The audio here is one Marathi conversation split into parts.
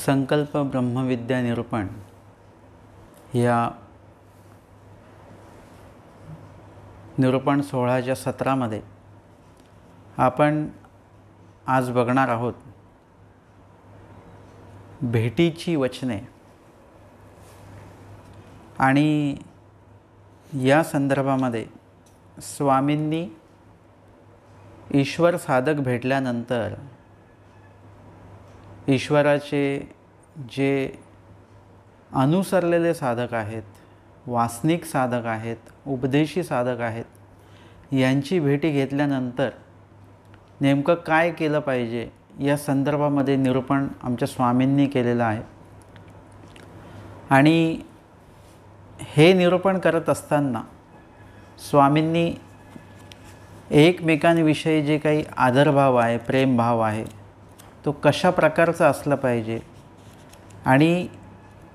संकल्प ब्रह्मविद्या निरूपण या निरूपण सोहळ्याच्या सत्रामध्ये आपण आज बघणार आहोत भेटीची वचने। आणि या संदर्भामध्ये स्वामींनी ईश्वर साधक भेटल्यानंतर ईश्वराचे जे अनुसरलेले साधक आहेत, वासनिक साधक आहेत, उपदेशी साधक आहेत, यांची भेटी घेतल्यानंतर नेमकं काय केलं पाहिजे या संदर्भामध्ये निरूपण आमच्या स्वामींनी केलेलं आहे। आणि हे निरूपण करत असताना स्वामींनी एकमेकांविषयी जे काही आदरभाव आहे, प्रेमभाव आहे, तो कशा प्रकारचा असला पाहिजे आणि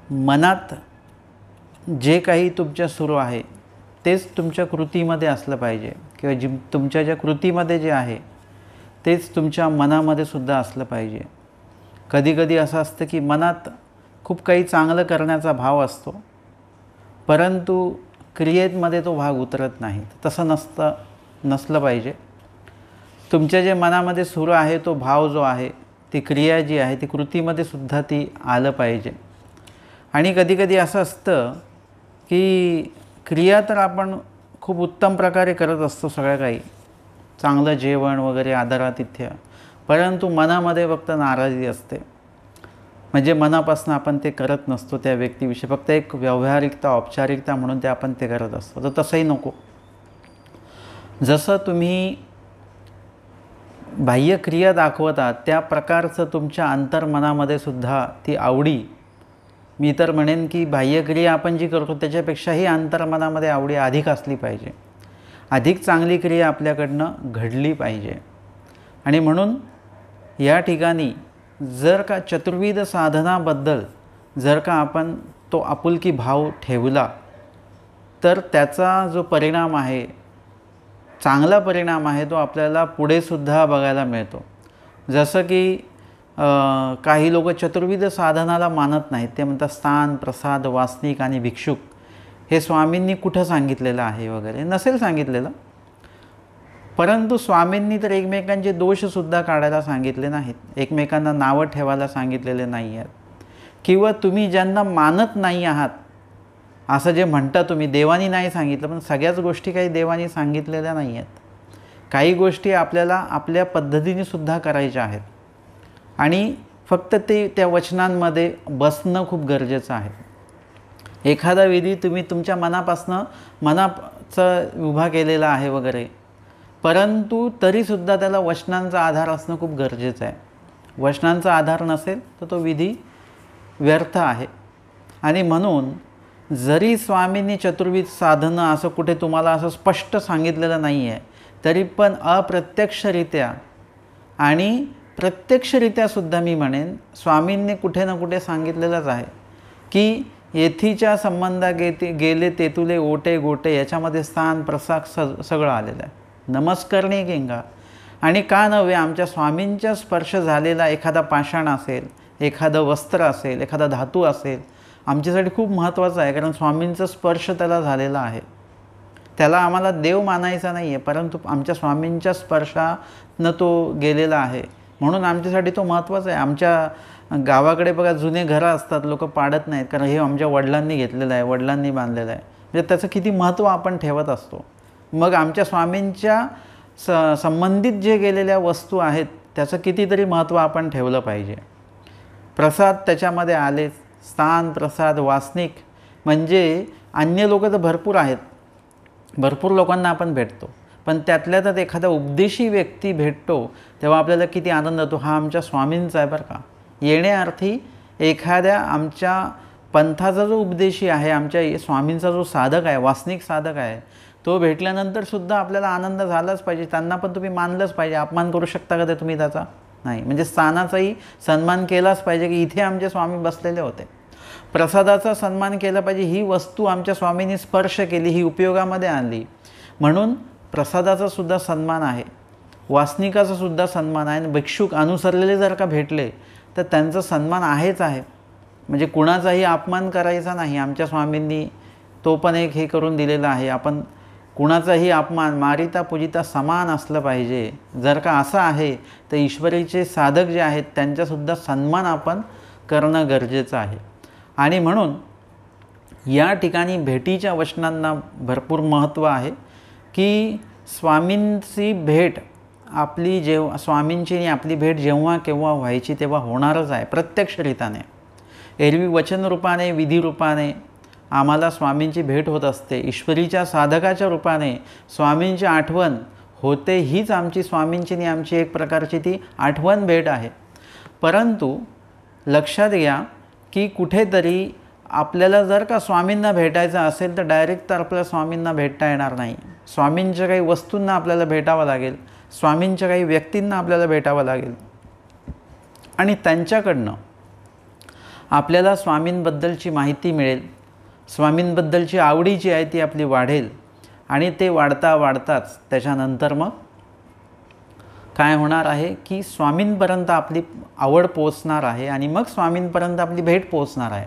मनात जे काही तुमच्या सुरू आहे तेच तुमच्या कृतीमध्ये असलं पाहिजे, किंवा तुमच्या ज्या कृतीमध्ये जे आहे तेच तुमच्या मनामध्ये सुद्धा असलं पाहिजे। कधीकधी असं असतं की मनात खूप काही चांगलं करण्याचा भाव असतो, परंतु क्रियेमध्ये तो भाग उतरत नाही। तसं नसलं पाहिजे। तुमच्या जे मनामध्ये सुरू आहे तो भाव जो आहे, ती क्रिया जी आहे ती कृतीमध्ये सुद्धा ती आलं पाहिजे। आणि कधीकधी असं असतं की क्रिया तर आपण खूप उत्तम प्रकारे करत असतो, सगळं काही चांगलं जेवण वगैरे, आदरातिथ्य, परंतु मनामध्ये फक्त नाराजी असते। म्हणजे मनापासून आपण ते करत नसतो त्या व्यक्तीविषयी, फक्त एक व्यावहारिकता, औपचारिकता म्हणून ते आपण ते करत असतो। तर तसंही नको। जसं तुम्ही बाह्य क्रिया दाखवता त्या प्रकारचं तुमच्या अंतर्मनामध्ये सुद्धा ती आवडी, मी तर म्हणेन की बाह्यक्रिया आपण जी करतो त्याच्यापेक्षाही अंतर्मनामध्ये आवडी अधिक असली पाहिजे, अधिक चांगली क्रिया आपल्याकडनं घडली पाहिजे। आणि म्हणून या ठिकाणी जर का चतुर्विध साधनाबद्दल जर का आपण तो आपुलकी भाव ठेवला तर त्याचा जो परिणाम आहे, चांगला परिणाम आहे, तो आपल्याला पुढे सुद्धा बघायला मिळतो। जसं की काही लोक चतुर्विध साधनाला मानत नाहीत, ते म्हणतात स्थान, प्रसाद, वासनिक आणि भिक्षुक हे स्वामींनी कुठं सांगितलेलं आहे वगैरे। नसेल सांगितलेलं, परंतु स्वामींनी तर एकमेकांचे दोषसुद्धा काढायला सांगितले नाहीत, एकमेकांना नावं ठेवायला सांगितलेले नाही आहेत, किंवा तुम्ही ज्यांना मानत नाही आहात असं जे म्हणता तुम्ही, देवानी नाही सांगितलं, पण सगळ्याच गोष्टी काही देवानी सांगितलेल्या नाही आहेत। काही गोष्टी आपल्याला आपल्या पद्धतीने सुद्धा करायच्या आहेत आणि फक्त ते त्या वचनांमध्ये बसणं खूप गरजेचं आहे। एखादा विधी तुम्ही तुमच्या मनाचा उभा केलेला आहे वगैरे, परंतु तरीसुद्धा त्याला वचनांचा आधार असणं खूप गरजेचं आहे। वचनांचा आधार नसेल तर तो विधी व्यर्थ आहे। आणि म्हणून जरी स्वामींनी चतुर्विध साधनं असं कुठे तुम्हाला असं स्पष्ट सांगितलेलं नाही आहे, तरी पण अप्रत्यक्षरित्या आणि प्रत्यक्षरित्यासुद्धा मी म्हणेन स्वामींनी कुठे ना कुठे सांगितलेलंच आहे की येथीच्या संबंधा गेले तेतुले ओटे गोटे, याच्यामध्ये स्थान, प्रसाद सगळं आलेलं आहे। नमस्कारणे गेंगा। आणि का नव्हे, आमच्या स्वामींचा स्पर्श झालेला एखादा पाषाण असेल, एखादं वस्त्र असेल, एखादा धातू असेल, आमच्यासाठी खूप महत्त्वाचं आहे, कारण स्वामींचा स्पर्श त्याला झालेला आहे। त्याला आम्हाला देव मानायचा नाही आहे, परंतु आमच्या स्वामींच्या स्पर्शानं तो गेलेला आहे, म्हणून आमच्यासाठी तो महत्त्वाचा आहे। आमच्या गावाकडे बघा जुने घरं असतात, लोक पाडत नाहीत, कारण हे आमच्या वडिलांनी घेतलेलं आहे, वडिलांनी बांधलेलं आहे, म्हणजे त्याचं किती महत्त्व आपण ठेवत असतो। मग आमच्या स्वामींच्या संबंधित जे गेलेल्या वस्तू आहेत त्याचं कितीतरी महत्त्व आपण ठेवलं पाहिजे। प्रसाद त्याच्यामध्ये आले, स्थान, प्रसाद, वासनिक, म्हणजे अन्य लोक तर भरपूर आहेत, भरपूर लोकांना आपण भेटतो, पण त्यातल्या त्यात एखादा उपदेशी व्यक्ती भेटतो तेव्हा आपल्याला किती आनंद होतो, हा आमच्या स्वामींचा आहे बरं का। येण्याअर्थी एखाद्या आमच्या पंथाचा जो उपदेशी आहे, आमच्या स्वामींचा जो साधक आहे, वासनिक साधक आहे, तो भेटल्यानंतर सुद्धा आपल्याला आनंद झालाच पाहिजे। त्यांना पण तुम्ही मानलंच पाहिजे। अपमान करू शकता का ते तुम्ही त्याचा? नाही। म्हणजे स्थानाचाही सन्मान केलाच पाहिजे की इथे आमचे स्वामी बसलेले होते। प्रसादाचा सन्मान केला पाहिजे, ही वस्तू आमच्या स्वामींनी स्पर्श केली, ही उपयोगामध्ये आणली, म्हणून प्रसादाचा सुद्धा सन्मान आहे, वासनिकाचा सुद्धा सन्मान आहे। भिक्षुक अनुसरलेले जर का भेटले तर त्यांचा सन्मान आहेच आहे. म्हणजे कुणाचाही अपमान करायचा नाही. आमच्या स्वामींनी तो पण एक हे करून दिलेलं आहे, आपण कुणाचाही अपमान मारिता पूजिता समान असलं पाहिजे. जर का असं आहे तर ईश्वरीचे साधक जे आहेत त्यांचासुद्धा सन्मान आपण करणं गरजेचं आहे. आणि म्हणून या ठिकाणी भेटीच्या वचनांना भरपूर महत्त्व आहे की स्वामींची भेट आपली स्वामींची आणि आपली भेट जेव्हा केव्हा व्हायची तेव्हा होणारच आहे प्रत्यक्षरित्याने. एरवी वचनरूपाने विधिरूपाने आम्हाला स्वामींची भेट होत असते. ईश्वरीच्या साधकाच्या रूपाने स्वामींची आठवण होते, हीच आमची स्वामींची आणि आमची एक प्रकारची ती आठवण भेट आहे. परंतु लक्षात घ्या की कुठेतरी आपल्याला जर का स्वामींना भेटायचं असेल तर डायरेक्ट तर आपल्याला स्वामींना भेटता येणार नाही. स्वामींच्या काही वस्तूंना आपल्याला भेटावं लागेल, स्वामींच्या काही व्यक्तींना आपल्याला भेटावं लागेल आणि त्यांच्याकडनं आपल्याला स्वामींबद्दलची माहिती मिळेल. स्वामींबद्दलची आवडी जी आहे ती आपली वाढेल आणि ते वाढताच त्याच्यानंतर मग काय होणार आहे की स्वामींपर्यंत आपली आवड पोचणार आहे आणि मग स्वामींपर्यंत आपली भेट पोचणार आहे.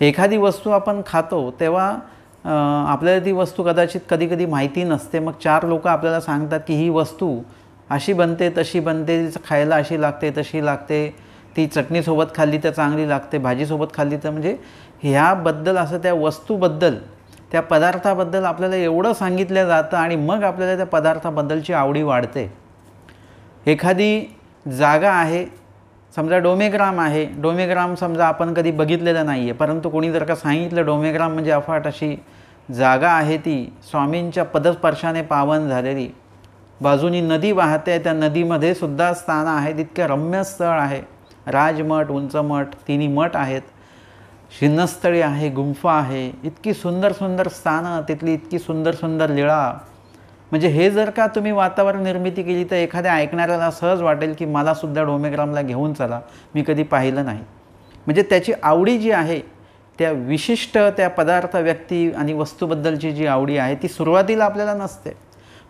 एखादी वस्तू आपण खातो तेव्हा आपल्याला ती वस्तू कदाचित कधी माहिती नसते. मग 4 लोक आपल्याला सांगतात की ही वस्तू अशी बनते तशी बनते, तिचं खायला अशी लागते तशी लागते, ती चटणीसोबत खाल्ली तर चांगली लागते, भाजीसोबत खाल्ली तर, म्हणजे ह्याबद्दल असं त्या वस्तूबद्दल त्या पदार्थाबद्दल आपल्याला एवढं सांगितलं जातं आणि मग आपल्याला त्या पदार्थाबद्दलची आवडी वाढते. एखादी जागा आहे, समजा डोमेग्राम आहे, डोमेग्राम समजा आपण कधी बघितलेलं नाही आहे, परंतु कोणी जर का सांगितलं डोमेग्राम म्हणजे अफाट अशी जागा आहे, ती स्वामींच्या पदस्पर्शाने पावन झालेली, बाजूनी नदी वाहते, त्या नदीमध्ये सुद्धा स्थान आहे, तितके रम्य स्थळ आहे, राजमठ, उंचमठ, तिन्ही मठ आहेत, शिन्नस्थळी आहे, गुंफा आहे, इतकी सुंदर सुंदर स्थानं, तिथली इतकी सुंदर सुंदर लीळा. म्हणजे हे जर का तुम्ही वातावरण निर्मिती केली तर एखाद्या ऐकणाऱ्याला सहज वाटेल की मलासुद्धा डोमेग्रामला घेऊन चला, मी कधी पाहिलं नाही. म्हणजे त्याची आवडी जी आहे त्या विशिष्ट त्या पदार्थ, व्यक्ती आणि वस्तूबद्दलची जी आवडी आहे ती सुरुवातीला आपल्याला नसते,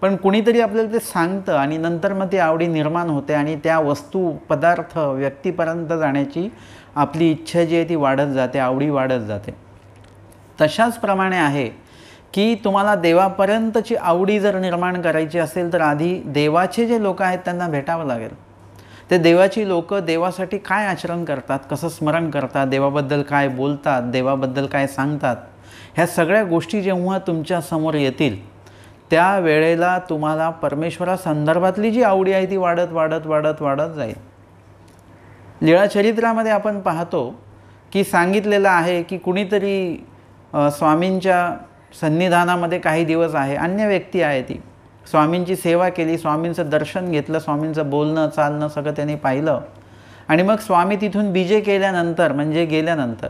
पण कुणीतरी आपल्याला ते सांगतं आणि नंतर मग ती आवडी निर्माण होते आणि त्या वस्तू, पदार्थ, व्यक्तीपर्यंत जाण्याची आपली इच्छा जी आहे ती वाढत जाते, आवडी वाढत जाते. तशाच प्रमाणे आहे की तुम्हाला देवापर्यंतची आवडी जर निर्माण करायची असेल तर आधी देवाचे जे लोक आहेत त्यांना भेटावं लागेल. ते देवाची लोक देवासाठी काय आचरण करतात, कसं स्मरण करतात, देवाबद्दल काय बोलतात, देवाबद्दल काय सांगतात, ह्या सगळ्या गोष्टी जेव्हा तुमच्या समोर येतील त्या वेळेला तुम्हाला परमेश्वरासंदर्भातली जी आवडी आहे ती वाढत वाढत वाढत वाढत जाईल. लीळाचरित्रामध्ये आपण पाहतो की सांगितलेलं आहे की कुणीतरी स्वामींच्या सन्निधानामध्ये काही दिवस आहे, अन्य व्यक्ती आहे, ती स्वामींची सेवा केली, स्वामींचं दर्शन घेतलं, स्वामींचं बोलणं चालणं सगळं त्याने पाहिलं आणि मग स्वामी तिथून बीजे केल्यानंतर म्हणजे गेल्यानंतर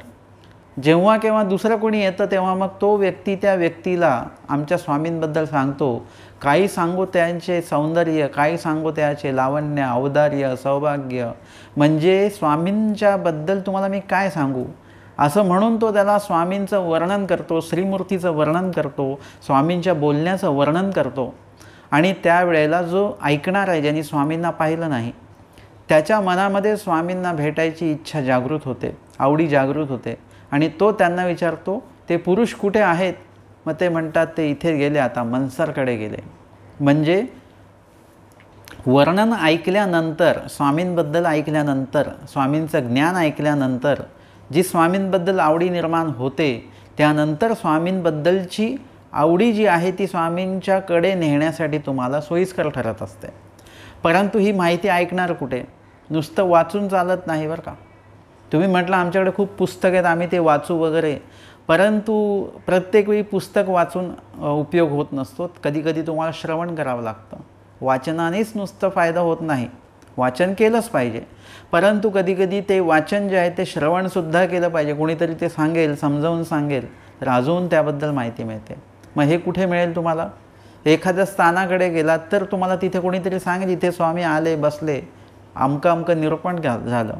जेव्हा केव्हा दुसरं कोणी येतं तेव्हा मग तो व्यक्ती त्या व्यक्तीला आमच्या स्वामींबद्दल सांगतो. काही सांगू त्यांचे सौंदर्य, काही सांगू त्याचे लावण्य, औदार्य, सौभाग्य, म्हणजे स्वामींच्याबद्दल तुम्हाला मी काय सांगू असं म्हणून तो त्याला स्वामींचं वर्णन करतो, श्रीमूर्तीचं वर्णन करतो, स्वामींच्या बोलण्याचं वर्णन करतो. आणि त्यावेळेला जो ऐकणार आहे, ज्यांनी स्वामींना पाहिलं नाही, त्याच्या मनामध्ये स्वामींना भेटायची इच्छा जागृत होते, आवडी जागृत होते आणि तो त्यांना विचारतो ते पुरुष कुठे आहेत. मग ते म्हणतात ते इथे गेले, आता मनसरकडे गेले. म्हणजे वर्णन ऐकल्यानंतर, स्वामींबद्दल ऐकल्यानंतर, स्वामींचं ज्ञान ऐकल्यानंतर जी स्वामींबद्दल आवडी निर्माण होते त्यानंतर स्वामींबद्दलची आवडी जी आहे ती स्वामींच्याकडे नेण्यासाठी तुम्हाला सोयीस्कर ठरत असते. परंतु ही माहिती ऐकणार कुठे, नुसतं वाचून चालत नाही बरं का. तुम्ही म्हटलं आमच्याकडे खूप पुस्तक आहेत, आम्ही ते वाचू वगैरे, परंतु प्रत्येक वेळी पुस्तक वाचून उपयोग होत नसतो. कधीकधी तुम्हाला श्रवण करावं लागतं. वाचनानेच नुसतं फायदा होत नाही, वाचन केलंच पाहिजे, परंतु कधीकधी ते वाचन जे आहे ते श्रवणसुद्धा केलं पाहिजे. कोणीतरी ते सांगेल, समजावून सांगेल तर अजून त्याबद्दल माहिती मिळते. मग हे कुठे मिळेल तुम्हाला? एखाद्या स्थानाकडे गेलात तर तुम्हाला तिथे कोणीतरी सांगेल इथे स्वामी आले, बसले, अमकं अमकं निरूपण झालं.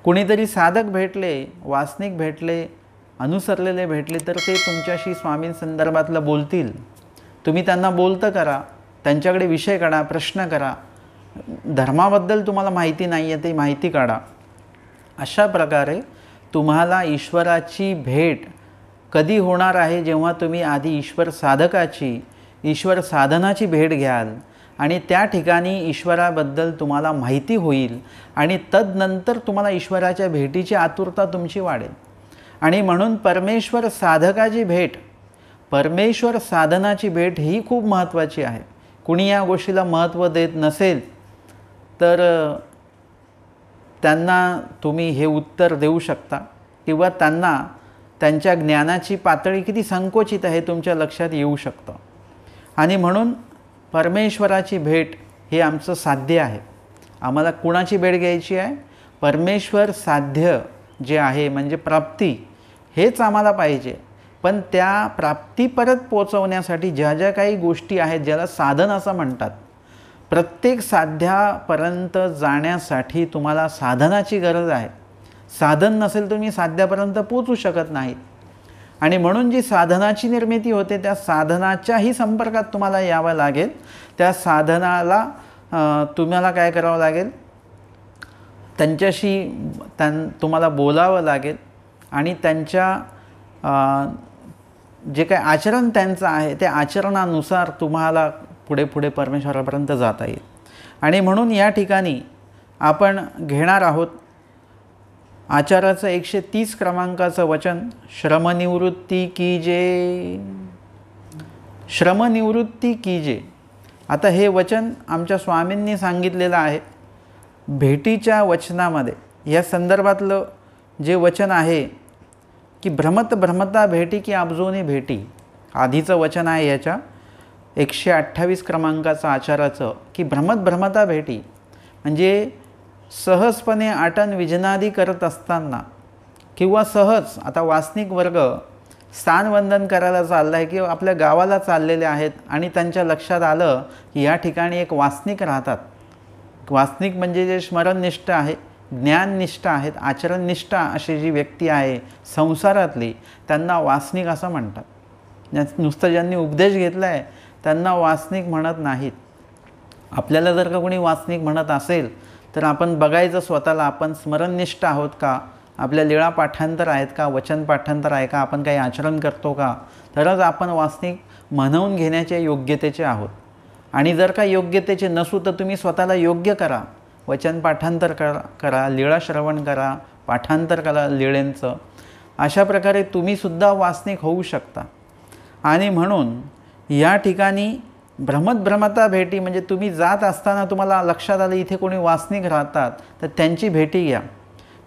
कुणीतरी साधक भेटले, वासनिक भेटले, अनुसरलेले भेटले तर ते तुमच्याशी स्वामींसंदर्भातलं बोलतील. तुम्ही त्यांना बोलतं करा, त्यांच्याकडे विषय काढा, प्रश्न करा. धर्माबद्दल तुम्हाला माहिती नाही आहे ती माहिती काढा. अशा प्रकारे तुम्हाला ईश्वराची भेट कधी होणार आहे, जेव्हा तुम्ही आधी ईश्वर साधकाची, ईश्वर साधनाची भेट घ्याल आणि त्या ठिकाणी ईश्वराबद्दल तुम्हाला माहिती होईल आणि तदनंतर तुम्हाला ईश्वराच्या भेटीची आतुरता तुमची वाढेल. आणि म्हणून परमेश्वर साधकाची भेट, परमेश्वर साधनाची भेट ही खूप महत्त्वाची आहे. कुणी या गोष्टीला महत्त्व देत नसेल तर त्यांना तुम्ही हे उत्तर देऊ शकता किंवा त्यांना त्यांच्या ज्ञानाची पातळी किती संकोचित आहे तुमच्या लक्षात येऊ शकतं. आणि म्हणून परमेश्वराची भेट हे आमचं साध्य आहे. आम्हाला कुणाची भेट घ्यायची आहे? परमेश्वर साध्य जे आहे म्हणजे प्राप्ती, हेच आम्हाला पाहिजे. पण त्या प्राप्तीपर्यंत पोचवण्यासाठी ज्या ज्या काही गोष्टी आहेत, ज्याला साधन असं म्हणतात, प्रत्येक साध्यापर्यंत जाण्यासाठी तुम्हाला साधनाची गरज आहे. साधन नसेल तुम्ही साध्यापर्यंत पोचू शकत नाहीत. आणि म्हणून जी साधनाची निर्मिती होते त्या साधनाच्याही संपर्कात तुम्हाला यावं लागेल. त्या साधनाला तुम्हाला काय करावं लागेल? त्यांच्याशी तुम्हाला बोलावं लागेल आणि त्यांच्या जे काही आचरण त्यांचं आहे त्या आचरणानुसार तुम्हाला पुढे पुढे परमेश्वरापर्यंत जाता येईल. आणि म्हणून या ठिकाणी आपण घेणार आहोत आचाराचं 130 क्रमांकाचं वचन, श्रमनिवृत्ती कीजे, श्रमनिवृत्ती कीजे. आता हे वचन आमच्या स्वामींनी सांगितलेलं आहे भेटीच्या वचनामध्ये. या संदर्भातलं जे वचन आहे की भ्रमत भ्रमता भेटी की अब्जोनी भेटी, आधीचं वचन आहे याच्या 128 क्रमांकाचं आचाराचं, की भ्रमत भ्रमता भेटी म्हणजे सहजपणे आटन विजनादी करत असताना किंवा सहज आता वासनिक वर्ग स्थानवंदन करायला चालला आहे किंवा आपल्या गावाला चाललेले आहेत आणि त्यांच्या लक्षात आलं की या ठिकाणी एक वासनिक राहतात. वासनिक म्हणजे जे स्मरणनिष्ठ आहे, ज्ञाननिष्ठ आहेत, आचरणनिष्ठ अशी जी व्यक्ती आहे संसारातली, त्यांना वासनिक असं म्हणतात. नुसतं ज्यांनी उपदेश घेतला आहे त्यांना वासनिक म्हणत नाहीत. आपल्याला जर का कोणी वासनिक म्हणत असेल तर आपण बघायचं स्वतःला, आपण स्मरणनिष्ठ आहोत का, आपल्या लीळा पाठांतर आहेत का, वचन पाठांतर आहे का, आपण काही आचरण करतो का, तरच आपण वासनिक म्हणवून घेण्याच्या योग्यतेचे आहोत. आणि जर का योग्यतेचे नसू तर तुम्ही स्वतःला योग्य करा, वचन पाठांतर करा, लीळा श्रवण करा, पाठांतर करा लीळेंचं. अशा प्रकारे तुम्हीसुद्धा वासनिक होऊ शकता. आणि म्हणून या ठिकाणी भ्रमत भ्रमता भेटी म्हणजे तुम्ही जात असताना तुम्हाला लक्षात आलं इथे कोणी वासनिक राहतात तर त्यांची भेटी घ्या,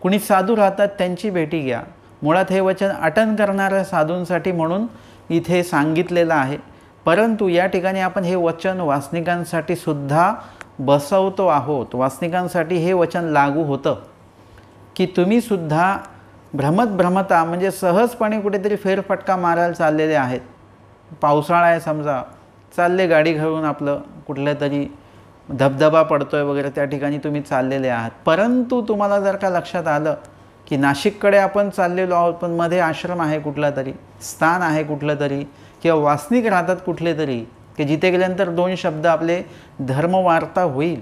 कुणी साधू राहतात त्यांची भेटी घ्या. मुळात हे वचन अटन करणाऱ्या साधूंसाठी म्हणून इथे सांगितलेलं आहे. परंतु या ठिकाणी आपण हे वचन वासनिकांसाठी सुद्धा बसवतो आहोत. वासनिकांसाठी हे वचन लागू होतं की तुम्हीसुद्धा भ्रमत भ्रमता म्हणजे सहजपणे कुठेतरी फेरफटका मारायला चाललेले आहेत. पावसाळा आहे समजा, चालले गाडी घेऊन आपलं कुठल्या तरी धबधबा पडतो आहे वगैरे त्या ठिकाणी तुम्ही चाललेले आहात. परंतु तुम्हाला जर का लक्षात आलं की नाशिककडे आपण चाललेलो आहोत पण मध्ये आश्रम आहे कुठला तरी, स्थान आहे कुठलं तरी किंवा वासनिक राहतात कुठले तरी की जिथे गेल्यानंतर 2 शब्द आपले धर्मवार्ता होईल,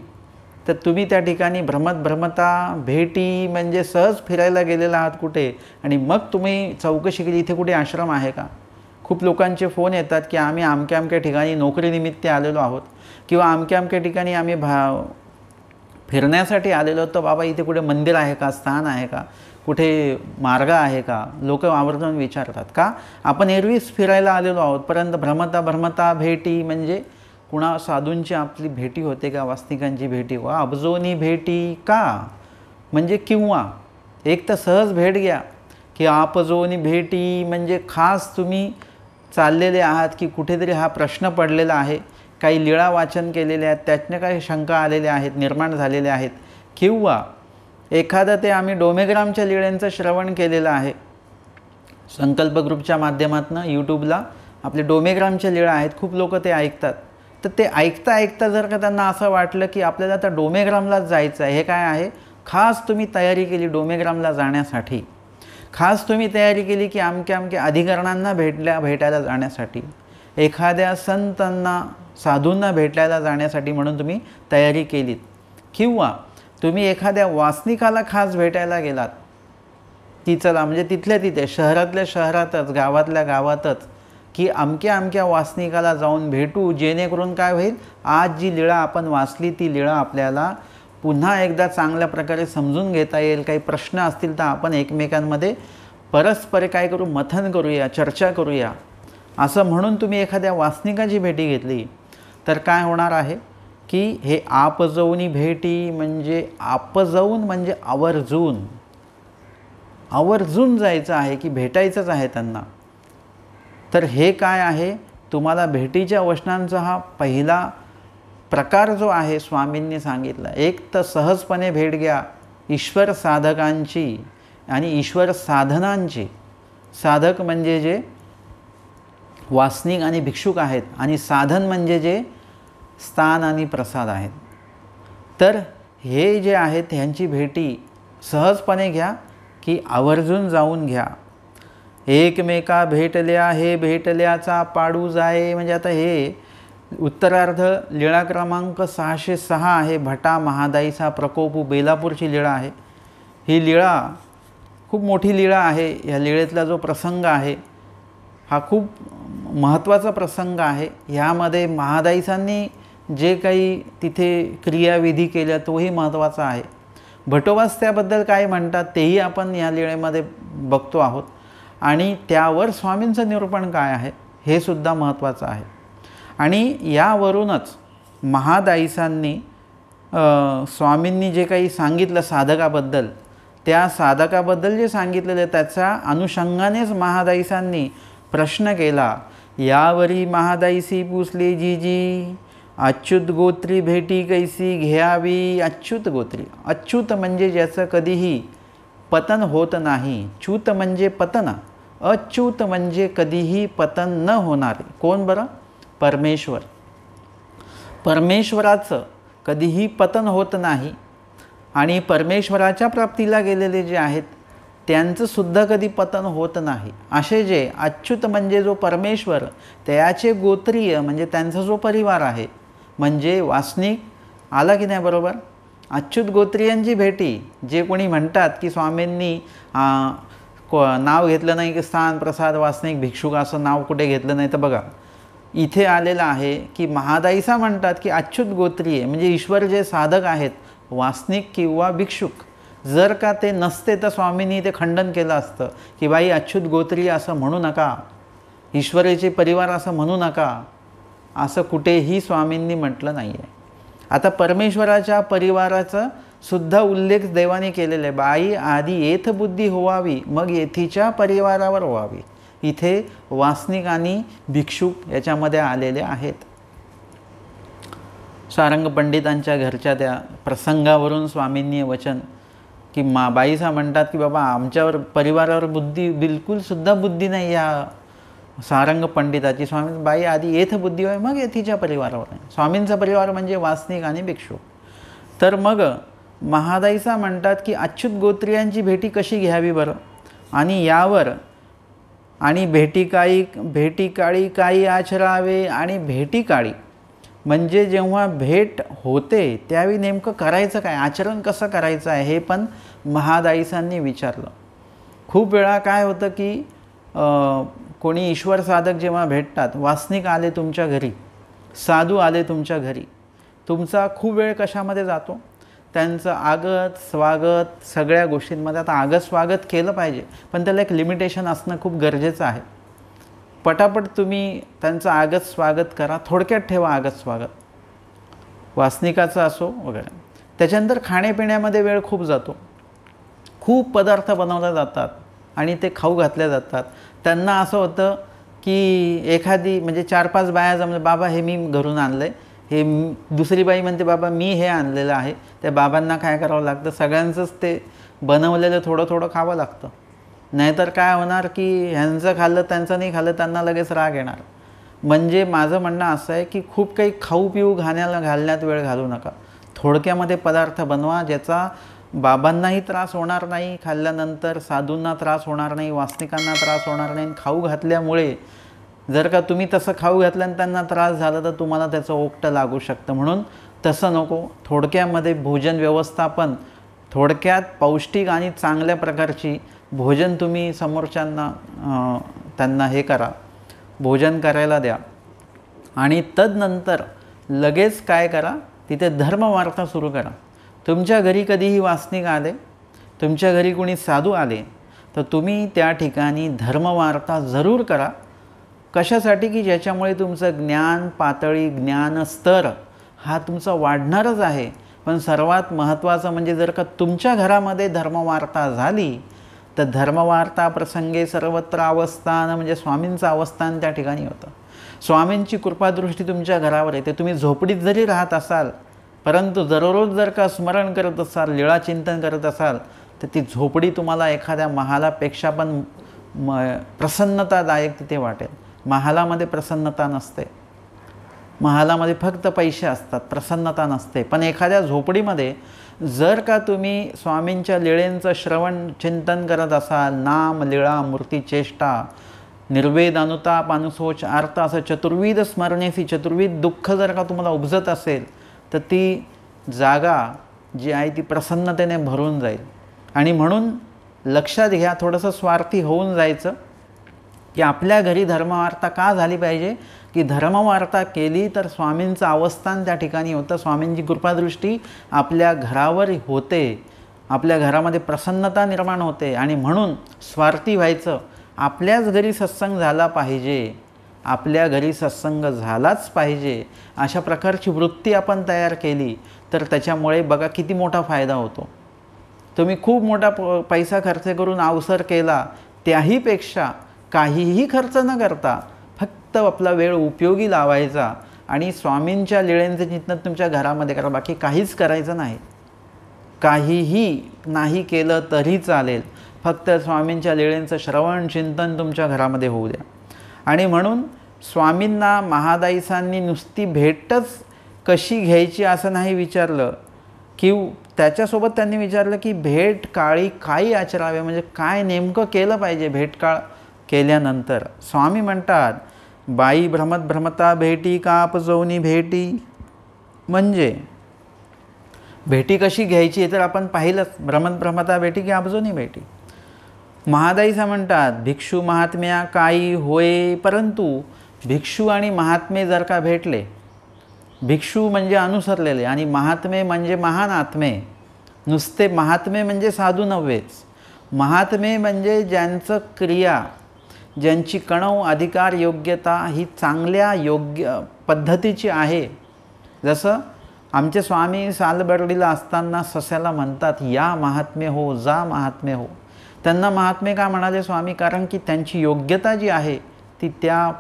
तर तुम्ही त्या ठिकाणी भ्रमत भ्रमता भेटी म्हणजे सहज फिरायला गेलेला आहात कुठे आणि मग तुम्ही चौकशी केली इथे कुठे आश्रम आहे का. खूप लोकांचे फोन येतात की आम्ही अमक्या अमक्या ठिकाणी नोकरीनिमित्त आलेलो आहोत किंवा अमक्या अमक्या ठिकाणी आम्ही फिरण्यासाठी आलेलो तर बाबा इथे कुठे मंदिर आहे का, स्थान आहे का, कुठे मार्ग आहे का, लोक आवर्जून विचारतात. का आपण एरवीच फिरायला आलेलो आहोत. परंतु भ्रमता भ्रमता भेटी म्हणजे कुणा साधूंची आपली भेटी होते का, वासनिकांची भेटी वा अब्जोनी भेटी का म्हणजे किंवा एक तर सहज भेट घ्या की आपजोनी भेटी म्हणजे खास तुम्ही चाललेले आहात की कुठेतरी हा प्रश्न पडलेला आहे, काही लीळा वाचन केलेले आहेत त्यातनं काही शंका आलेल्या आहेत, निर्माण झालेल्या आहेत, किंवा एखादं ते आम्ही डोमेग्रामच्या लीळेंचं श्रवण केलेलं आहे. संकल्प ग्रुपच्या माध्यमातून यूट्यूबला आपले डोमेग्रामच्या लीळा आहेत, खूप लोक ते ऐकतात. तर ते ऐकता ऐकता जर का त्यांना असं वाटलं की आपल्याला आता डोमेग्रामलाच जायचं आहे, हे काय आहे, खास तुम्ही तयारी केली डोमेग्रामला जाण्यासाठी, खास तुम्ही तयारी केली की अमक्या अमक्या अधिकरणांना भेटायला जाण्यासाठी, एखाद्या संतांना साधूंना भेटायला जाण्यासाठी म्हणून तुम्ही तयारी केलीत. किंवा तुम्ही एखाद्या वासनिकाला खास भेटायला गेलात की चला म्हणजे तिथल्या तिथे शहरातल्या शहरातच गावातल्या गावातच की अमक्या अमक्या वासनिकाला जाऊन भेटू, जेणेकरून काय होईल, आज जी लीळा आपण वाचली ती लीळा आपल्याला पुन्हा एकदा चांगल्या प्रकारे समजून घेता येईल. काही प्रश्न असतील तर आपण एकमेकांमध्ये परस्पर काय करू, मथन करूया, चर्चा करूया. असं म्हणून तुम्ही एखाद्या वासनिकाची भेटी घेतली तर काय होणार आहे की हे आपजवूनी भेटी म्हणजे आपजवून म्हणजे आवर्जून आवर्जून जायचं आहे की भेटायचंच आहे त्यांना. तर हे काय आहे, तुम्हाला भेटीच्या वचनांचा हा पहिला प्रकार जो आहे स्वामींनी सांगितला. एक तर सहजपणे भेट घ्या ईश्वर साधकांची आणि ईश्वर साधनांची. साधक म्हणजे जे वासनिक आणि भिक्षुक आहेत आणि साधन म्हणजे जे स्थान आणि प्रसाद आहेत. तर हे जे आहेत ह्यांची भेटी सहजपणे घ्या की आवर्जून जाऊन घ्या. एकमेका भेटल्या हे भेटल्याचा पाडू जाये. म्हणजे आता हे उत्तरार्ध लीळा क्रमांक 606 आहे. भटा महादाईचा प्रकोप बेलापूरची लीळा आहे. ही लीळा खूप मोठी लीळा आहे. ह्या लीळेतला जो प्रसंग आहे हा खूप महत्त्वाचा प्रसंग आहे. ह्यामध्ये महादाईसांनी जे काही तिथे क्रियाविधी केल्या तोही महत्त्वाचा आहे. भटोबास त्याबद्दल काय म्हणतात तेही आपण या लीळेमध्ये बघतो आहोत आणि त्यावर स्वामींचं निरूपण काय आहे हे सुद्धा महत्त्वाचं आहे. आणि यावरूनच महादाईसांनी स्वामींनी जे काही सांगितलं साधकाबद्दल, त्या साधकाबद्दल जे सांगितलेलं त्याच्या अनुषंगानेच महादाईसांनी प्रश्न केला. यावरी महादाईसी पुसले जीजी अच्युत गोत्री भेटी कैसी घ्यावी. अच्युत गोत्री, अच्युत म्हणजे ज्याचं कधीही पतन होत नाही. च्युत म्हणजे पतन, अच्युत म्हणजे कधीही पतन न होणारे. कोण बरं? परमेश्वर. परमेश्वराचं कधीही पतन होत नाही आणि परमेश्वराच्या प्राप्तीला गेलेले जे आहेत त्यांचं सुद्धा कधी पतन होत नाही. असे जे अच्युत म्हणजे जो परमेश्वर, त्याचे गोत्रीय म्हणजे त्यांचा जो परिवार आहे म्हणजे वासनिक आला की नाही बरोबर. अच्युत गोत्रीयांची भेटी जे कोणी म्हणतात की स्वामींनी नाव घेतलं नाही की स्थान प्रसाद वासनिक भिक्षुक असं नाव कुठे घेतलं नाही. तर बघा इथे आलेलं आहे की महादाईसा म्हणतात की अच्युत गोत्रीय म्हणजे ईश्वर जे साधक आहेत वासनिक किंवा भिक्षुक, जर का ते नसते तर स्वामींनी ते खंडन केलं असतं की बाई अच्युत गोत्रीय असं म्हणू नका, ईश्वराचे परिवार असं म्हणू नका. असं कुठेही स्वामींनी म्हटलं नाही आहे. आता परमेश्वराच्या परिवाराचा सुद्धा उल्लेख देवाने केलेला आहे. बाई आधी येथ बुद्धी होवावी मग येथीच्या परिवारावर व्हावी. इथे वासनिक आणि भिक्षुक याच्यामध्ये आलेले आहेत. सारंग पंडितांच्या घरच्या त्या प्रसंगावरून स्वामींनी वचन की बाईसा म्हणतात की बाबा आमच्यावर परिवारावर बुद्धी बिलकुलसुद्धा बुद्धी नाही या सारंग पंडिताची. स्वामी बाई आधी येथ बुद्धी होय मग येथीच्या परिवारावर नाही. स्वामींचा परिवार म्हणजे वासनिक आणि भिक्षुक. तर मग महादाईसा म्हणतात की अच्युत गोत्रीयांची भेटी कशी घ्यावी बरं. आणि यावर आणि भेटीकाळी काही आचरावे. आणि भेटीकाळी म्हणजे जेव्हा भेट होते त्यावेळी नेमकं करायचं काय, आचरण कसं करायचं आहे हे पण महादाईसांनी विचारलं. खूप वेळा काय होतं की कोणी ईश्वर साधक जेव्हा भेटतात, वासनिक आले तुमच्या घरी, साधू आले तुमच्या घरी, तुमचा खूप वेळ कशामध्ये जातो, त्यांचं आगत स्वागत सगळ्या गोष्टींमध्ये. आता आगत स्वागत केलं पाहिजे पण त्याला एक लिमिटेशन असणं खूप गरजेचं आहे. पटापट तुम्ही त्यांचं आगत स्वागत करा, थोडक्यात ठेवा आगत स्वागत, वासनिकाचं असो वगैरे. त्याच्यानंतर खाण्यापिण्यामध्ये वेळ खूप जातो. खूप पदार्थ बनवले जातात आणि ते खाऊ घातले जातात. त्यांना असं होतं की एखादी म्हणजे 4-5 बाया जमले, बाबा हे मी घरून आणलं आहे, हे दुसरी बाई म्हणते बाबा मी हे आणलेलं आहे. त्या बाबांना काय करावं लागतं, सगळ्यांचंच ते बनवलेलं थोडं थोडं खावं लागतं. नाहीतर काय होणार की ह्यांचं खाल्लं त्यांचं नाही खाल्लं, त्यांना लगेच राग येणार. म्हणजे माझं म्हणणं असं आहे की खूप काही खाऊ पिऊ घालण्यात वेळ घालू नका. थोडक्यामध्ये पदार्थ बनवा ज्याचा बाबांनाही त्रास होणार नाही, खाल्ल्यानंतर साधूंना त्रास होणार नाही, वासनिकांना त्रास होणार नाही. खाऊ घातल्यामुळे जर का तुम्ही तसं खाऊ घातलं आणि त्यांना त्रास झाला तर तुम्हाला त्याचं ओक्ट लागू शकतं. म्हणून तसं नको. थोडक्यामध्ये भोजन व्यवस्थापन, थोडक्यात पौष्टिक आणि चांगल्या प्रकारची भोजन तुम्ही समोरच्यांना त्यांना हे करा, भोजन करायला द्या. आणि तदनंतर लगेच काय करा, तिथे धर्मवार्ता सुरू करा. तुमच्या घरी कधीही वासनिक आले, तुमच्या घरी कोणी साधू आले, तर तुम्ही त्या ठिकाणी धर्मवार्ता जरूर करा. कशासाठी? की ज्याच्यामुळे तुमचं ज्ञान पातळी, ज्ञानस्तर हा तुमचा वाढणारच आहे. पण सर्वात महत्त्वाचं म्हणजे जर का तुमच्या घरामध्ये धर्मवार्ता झाली, तर धर्मवार्ता प्रसंगे सर्वत्र अवस्थान म्हणजे स्वामींचं अवस्थान त्या ठिकाणी होतं. स्वामींची कृपादृष्टी तुमच्या घरावर येते. तुम्ही झोपडीत जरी राहत असाल, परंतु दररोज जर का स्मरण करत असाल, लीळाचिंतन करत असाल, तर ती झोपडी तुम्हाला एखाद्या महालापेक्षा पण प्रसन्नतादायक तिथे वाटेल. महालामध्ये प्रसन्नता नसते, महालामध्ये फक्त पैसे असतात, प्रसन्नता नसते. पण एखाद्या झोपडीमध्ये जर का तुम्ही स्वामींच्या लीळेंचं श्रवण चिंतन करत असाल, नाम लीळा मूर्ती चेष्टा निर्वेद अनुताप अनुशोच अर्थ असं चतुर्विध स्मरणेसी चतुर्विध दुःख जर का तुम्हाला उपजत असेल, तर ती जागा जी आहे ती प्रसन्नतेने भरून जाईल. आणि म्हणून लक्षात घ्या, थोडंसं स्वार्थी होऊन जायचं की आपल्या घरी धर्मवार्ता का झाली पाहिजे, की धर्मवार्ता केली तर स्वामींचं अवस्थान त्या ठिकाणी होतं, स्वामींची कृपादृष्टी आपल्या घरावर होते, आपल्या घरामध्ये प्रसन्नता निर्माण होते. आणि म्हणून स्वार्थी व्हायचं, आपल्याच घरी सत्संग झाला पाहिजे, आपल्या घरी सत्संग झालाच पाहिजे, अशा प्रकारची वृत्ती आपण तयार केली तर त्याच्यामुळे बघा किती मोठा फायदा होतो. तुम्ही खूप मोठा पैसा खर्च करून अवसर केला, त्याहीपेक्षा काहीही खर्च न करता फक्त आपला वेळ उपयोगी लावायचा आणि स्वामींच्या लीळेंचे चिंतन तुमच्या घरामध्ये करा. बाकी काहीच करायचं नाही, काहीही नाही केलं तरी चालेल, फक्त स्वामींच्या लीळेंचं श्रवण चिंतन तुमच्या घरामध्ये होऊ द्या. आणि म्हणून स्वामींना महादाईसांनी नुसती भेटच कशी घ्यायची असं नाही विचारलं, की त्याच्यासोबत त्यांनी विचारलं की भेट काळी काय आचरावे, म्हणजे काय नेमकं केलं पाहिजे भेटकाळ केल्यानंतर. स्वामी म्हणतात, बाई भ्रमत भ्रमता भेटी काप जवनी भेटी. म्हणजे भेटी कशी घ्यायची हे तर आपण पाहिलंच, भ्रमत भ्रमता भेटी की आपजोनी भेटी. महादाईसा म्हणतात, भिक्षू महात्म्या काही होय, परंतु भिक्षू आणि महात्मे जर का भेटले, भिक्षू म्हणजे अनुसरलेले आणि महात्मे म्हणजे महान आत्मे. नुसते महात्मे म्हणजे साधू नव्हेच, महात्मे म्हणजे ज्यांचं क्रिया, ज्यांची कणव अधिकार योग्यता ही चांगल्या योग्य पद्धतीची आहे. जसं आमचे स्वामी सालबर्डीला असताना सस्याला म्हणतात, या महात्मे हो, जा महात्मे हो. त्यांना महात्मे का म्हणाले स्वामी? कारण की त्यांची योग्यता जी आहे ती त्या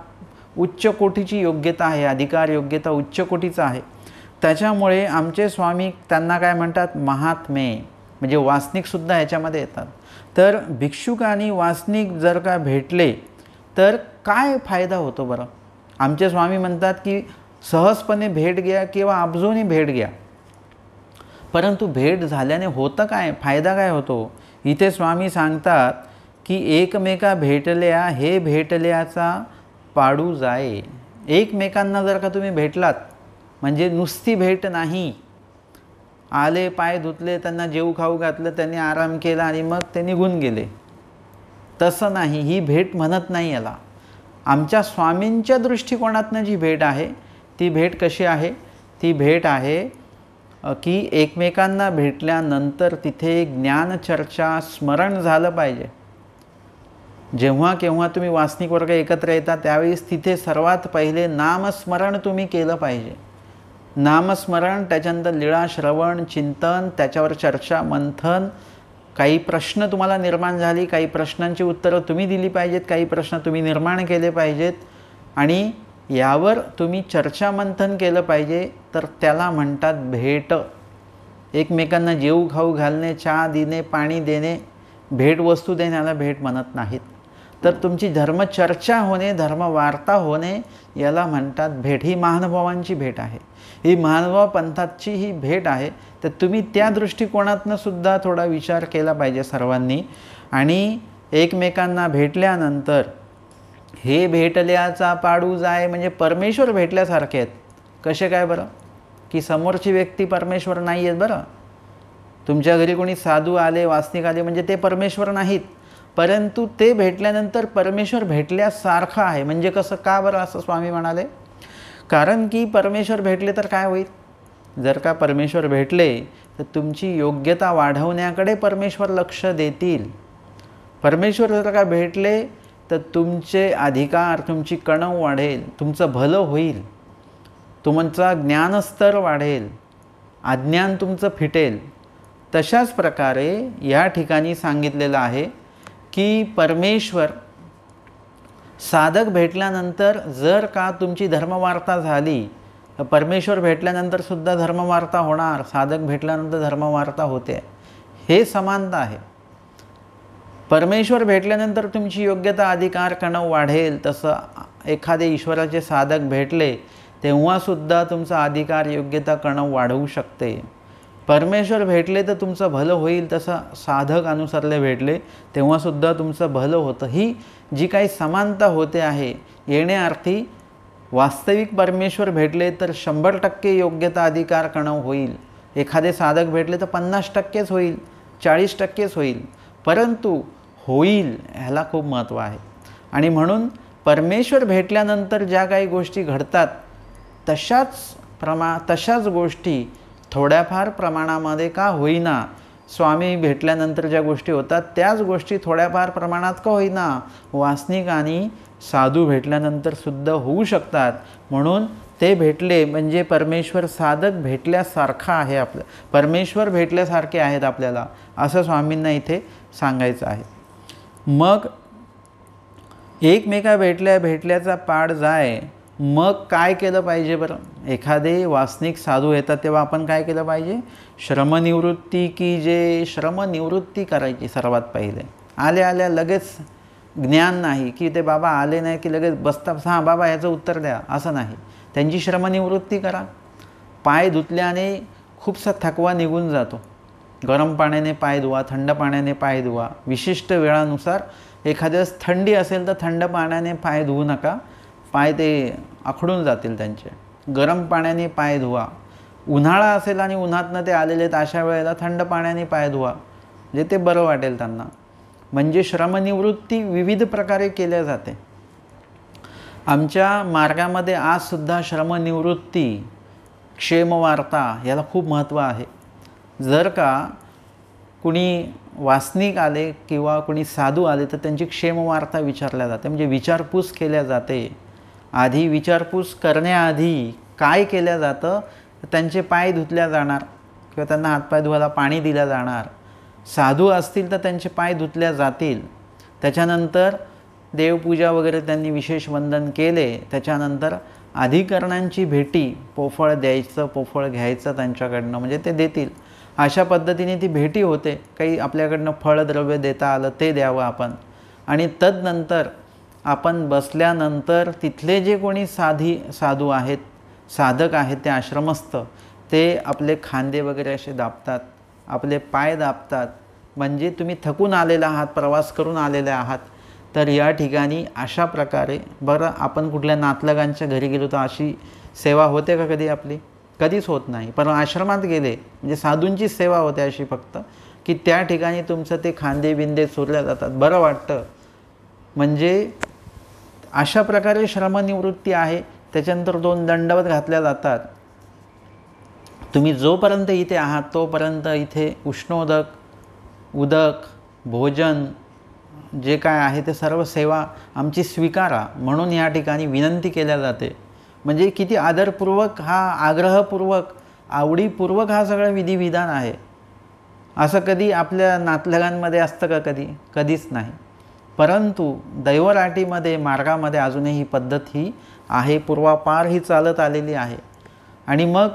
उच्च कोटीची योग्यता आहे, अधिकार योग्यता उच्च कोटीचा आहे. त्याच्यामुळे आमचे स्वामी त्यांना काय म्हणतात? महात्मे. म्हणजे वासनिकसुद्धा ह्याच्यामध्ये येतात. तर भिक्षुक आणि वासनिक जर का भेटले तर काय फायदा होतो बरं? आमचे स्वामी म्हणतात की सहजपणे भेट घ्या किंवा आपजोनी भेट घ्या. परंतु भेट झाल्याने होतं काय, फायदा काय होतो? इथे स्वामी सांगतात की एकमेका भेटल्या हे भेटल्याचा पाडू जाये. एकमेकांना जर का तुम्ही भेटलात, म्हणजे नुसती भेट नाही, आले पाय धुतले, त्यांना जेव खाऊ घातलं, त्यांनी आराम केला आणि मग ते निघून गेले, तसं नाही. ही भेट म्हणत नाही याला. आमच्या स्वामींच्या दृष्टिकोनातनं जी भेट आहे ती भेट कशी आहे? ती भेट आहे की एकमेकांना भेटल्यानंतर तिथे ज्ञानचर्चा स्मरण झालं पाहिजे. जेव्हा केव्हा तुम्ही वासनिक वर्ग एकत्र येता त्यावेळेस तिथे सर्वात पहिले नामस्मरण तुम्ही केलं पाहिजे. नामस्मरण, त्याच्यानंतर लीळा श्रवण चिंतन, त्याच्यावर चर्चा मंथन. काही प्रश्न तुम्हाला निर्माण झाली, काही प्रश्नांची उत्तरं तुम्ही दिली पाहिजेत, काही प्रश्न तुम्ही निर्माण केले पाहिजेत आणि यावर तुम्ही चर्चा मंथन केलं पाहिजे. तर त्याला म्हणतात भेट. एकमेकांना जेवू खाऊ घालणे, चहा देणे, पाणी देणे, भेटवस्तू देण्याला भेट म्हणत नाहीत. तर तुमची धर्मचर्चा होणे, धर्मवार्ता होणे याला म्हणतात भेट. ही महानुभावांची भेट आहे, ही महानुभाव पंथाची ही भेट आहे. तर तुम्ही त्या दृष्टिकोनातनं सुद्धा थोडा विचार केला पाहिजे सर्वांनी. आणि एकमेकांना भेटल्यानंतर हे भेटल्याचा पाडू जाय, म्हणजे परमेश्वर भेटल्यासारखे आहेत. कसे काय बरं? की समोरची व्यक्ती परमेश्वर नाही आहेत बरं. तुमच्या घरी कोणी साधू आले, वासनिक आले म्हणजे ते परमेश्वर नाहीत, परंतु ते भेटल्यानंतर परमेश्वर भेटल्यासारखं आहे. म्हणजे कसं, का बरं असं स्वामी म्हणाले? कारण की परमेश्वर भेटले तर काय होईल? जर का परमेश्वर भेटले तर तुमची योग्यता वाढवण्याकडे परमेश्वर लक्ष देतील. परमेश्वर जर का भेटले तर तुमचे अधिकार, तुमची कणव वाढेल, तुमचं भलं होईल, तुमचा ज्ञानस्तर वाढेल, अज्ञान तुमचं फिटेल. तशाच प्रकारे या ठिकाणी सांगितलेलं आहे की परमेश्वर साधक भेटल्यानंतर जर का तुमची धर्मवार्ता झाली, परमेश्वर भेटल्यानंतर सुद्धा धर्मवार्ता होणार, साधक भेटल्यानंतर धर्मवार्ता होते. हे समानता आहे. परमेश्वर भेटल्यानंतर तुमची योग्यता, अधिकार, कणव वाढेल. तसं एखादे ईश्वराचे साधक भेटले तेव्हासुद्धा तुमचा अधिकार, योग्यता, कणव वाढवू शकते. परमेश्वर भेटले तर तुमचं भलं होईल, तसं साधक अनुसरले भेटले तेव्हासुद्धा तुमचं भलं होतं. ही जी काही समानता होते आहे, येण्याअर्थी वास्तविक परमेश्वर भेटले तर 100% योग्यता, अधिकार, कणव होईल. एखादे साधक भेटले तर 50%च होईल, 40%च होईल, परंतु होईल ह्याला खूप महत्त्व आहे. आणि म्हणून परमेश्वर भेटल्यानंतर ज्या काही गोष्टी घडतात तशाच गोष्टी थोड्याफार प्रमाणामध्ये का होईना, स्वामी भेटल्यानंतर ज्या गोष्टी होतात त्याच गोष्टी थोड्याफार प्रमाणात का होईना वासनिक आणि साधू भेटल्यानंतर सुद्धा होऊ शकतात. म्हणून ते भेटले म्हणजे परमेश्वर साधक भेटल्यासारखा आहे, परमेश्वर भेटल्यासारखे आहेत आपल्याला, असं स्वामींना इथे सांगायचं आहे. मग एकमेका भेटल्याचा पाड जाय, मग काय केलं पाहिजे बरं? एखादे वासनिक साधू येतात तेव्हा आपण काय केलं पाहिजे? श्रमनिवृत्ती की जे श्रमनिवृत्ती करायची सर्वात पहिले. आल्या लगेच ज्ञान नाही की ते बाबा आले नाही की लगेच बसता, हां बाबा ह्याचं उत्तर द्या, असं नाही. त्यांची श्रमनिवृत्ती करा. पाय धुतल्याने खूपसा थकवा निघून जातो. गरम पाण्याने पाय धुवा, थंड पाण्याने पाय धुवा. विशिष्ट वेळानुसार, एखाद्या वेळेस थंडी असेल तर थंड पाण्याने पाय धुवू नका, पाय ते आखडून जातील त्यांचे. गरम पाण्याने पाय धुवा. उन्हाळा असेल आणि उन्हातनं ते आलेले आहेत अशा वेळेला थंड पाण्याने पाय धुवा, म्हणजे ते बरं वाटेल त्यांना. म्हणजे श्रमनिवृत्ती विविध प्रकारे केल्या जाते. आमच्या मार्गामध्ये आजसुद्धा श्रमनिवृत्ती, क्षेमवार्ता याला खूप महत्त्व आहे. जर का कुणी वासनिक आले किंवा कुणी साधू आले तर त्यांची क्षेमवार्ता विचारल्या जाते, म्हणजे विचारपूस केल्या जाते. आधी विचारपूस करण्याआधी काय केलं जातं? त्यांचे पाय धुतल्या जाणार किंवा त्यांना हातपाय धुवायला पाणी दिलं जाणार. साधू असतील तर त्यांचे पाय धुतल्या जातील. त्याच्यानंतर देवपूजा वगैरे त्यांनी विशेष वंदन केले. त्याच्यानंतर अधिकरणांची भेटी, पोफळ द्यायचं, पोफळ घ्यायचं त्यांच्याकडनं, म्हणजे ते देतील. अशा पद्धतीने ती भेटी होते. काही आपल्याकडनं फळद्रव्य देता आलं ते द्यावं आपण. आणि तदनंतर आपण बसल्यानंतर तिथले जे कोणी साधू आहेत, साधक आहेत, ते आश्रमस्थ, ते आपले खांदे वगैरे असे दाबतात, आपले पाय दाबतात. म्हणजे तुम्ही थकून आलेला आहात, प्रवास करून आलेले आहात. तर या ठिकाणी अशा प्रकारे, बरं आपण कुठल्या नातलगांच्या घरी गेलो तर अशी सेवा होते का कधी आपली? कधीच होत नाही. पण आश्रमात गेले म्हणजे साधूंची सेवा होते अशी फक्त, की त्या ठिकाणी तुमचं ते खांदे बिंदे चोरल्या जातात, बरं वाटतं. म्हणजे अशा प्रकारे श्रमनिवृत्ती आहे. त्याच्यानंतर 2 दंडवत घातल्या जातात. तुम्ही जोपर्यंत इथे आहात तोपर्यंत इथे उष्णोदक, उदक, भोजन जे काय आहे ते सर्व सेवा आमची स्वीकारा म्हणून या ठिकाणी विनंती केल्या जाते. म्हणजे किती आदरपूर्वक, हा आग्रहपूर्वक, आवडीपूर्वक हा सगळं विधिविधान आहे. असं कधी आपल्या नातलगांमध्ये असतं का? कधीच नाही. परंतु दैवराटीमध्ये, मार्गामध्ये अजूनही ही पद्धत ही आहे, पूर्वापार ही चालत आलेली आहे. आणि मग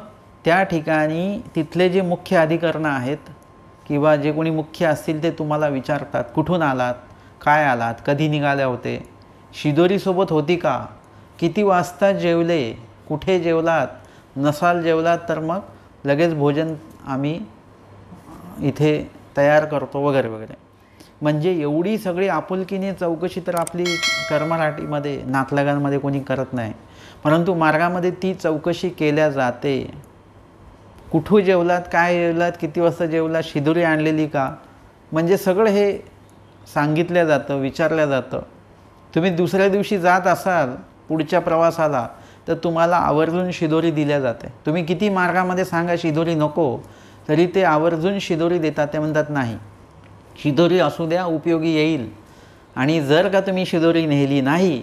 त्या ठिकाणी तिथले जे मुख्य अधिकरणं आहेत किंवा जे कोणी मुख्य असतील ते तुम्हाला विचारतात, कुठून आलात, काय आलात, कधी निघाले होते, शिदोरीसोबत होती का, किती वाजता जेवले, कुठे जेवलात, नसाल जेवलात तर मग लगेच भोजन आम्ही इथे तयार करतो वगैरे वगैरे. म्हणजे एवढी सगळी आपुलकीने चौकशी तर आपली कर्मराटीमध्ये, नातलगांमध्ये कोणी करत नाही. परंतु मार्गामध्ये ती चौकशी केल्या जाते. कुठं जेवलात, काय जेवलात, किती वाजता जेवलात, शिदोरी आणलेली का, म्हणजे सगळं हे सांगितलं जातं, विचारलं जातं. तुम्ही दुसऱ्या दिवशी जात असाल पुढच्या प्रवासाला तर तुम्हाला आवर्जून शिदोरी दिल्या जाते. तुम्ही किती मार्गामध्ये सांगा शिदोरी नको, तरी ते आवर्जून शिदोरी देतात. ते म्हणतात नाही, शिदोरी असू द्या, उपयोगी येईल. आणि जर का तुम्ही शिदोरी नेली नाही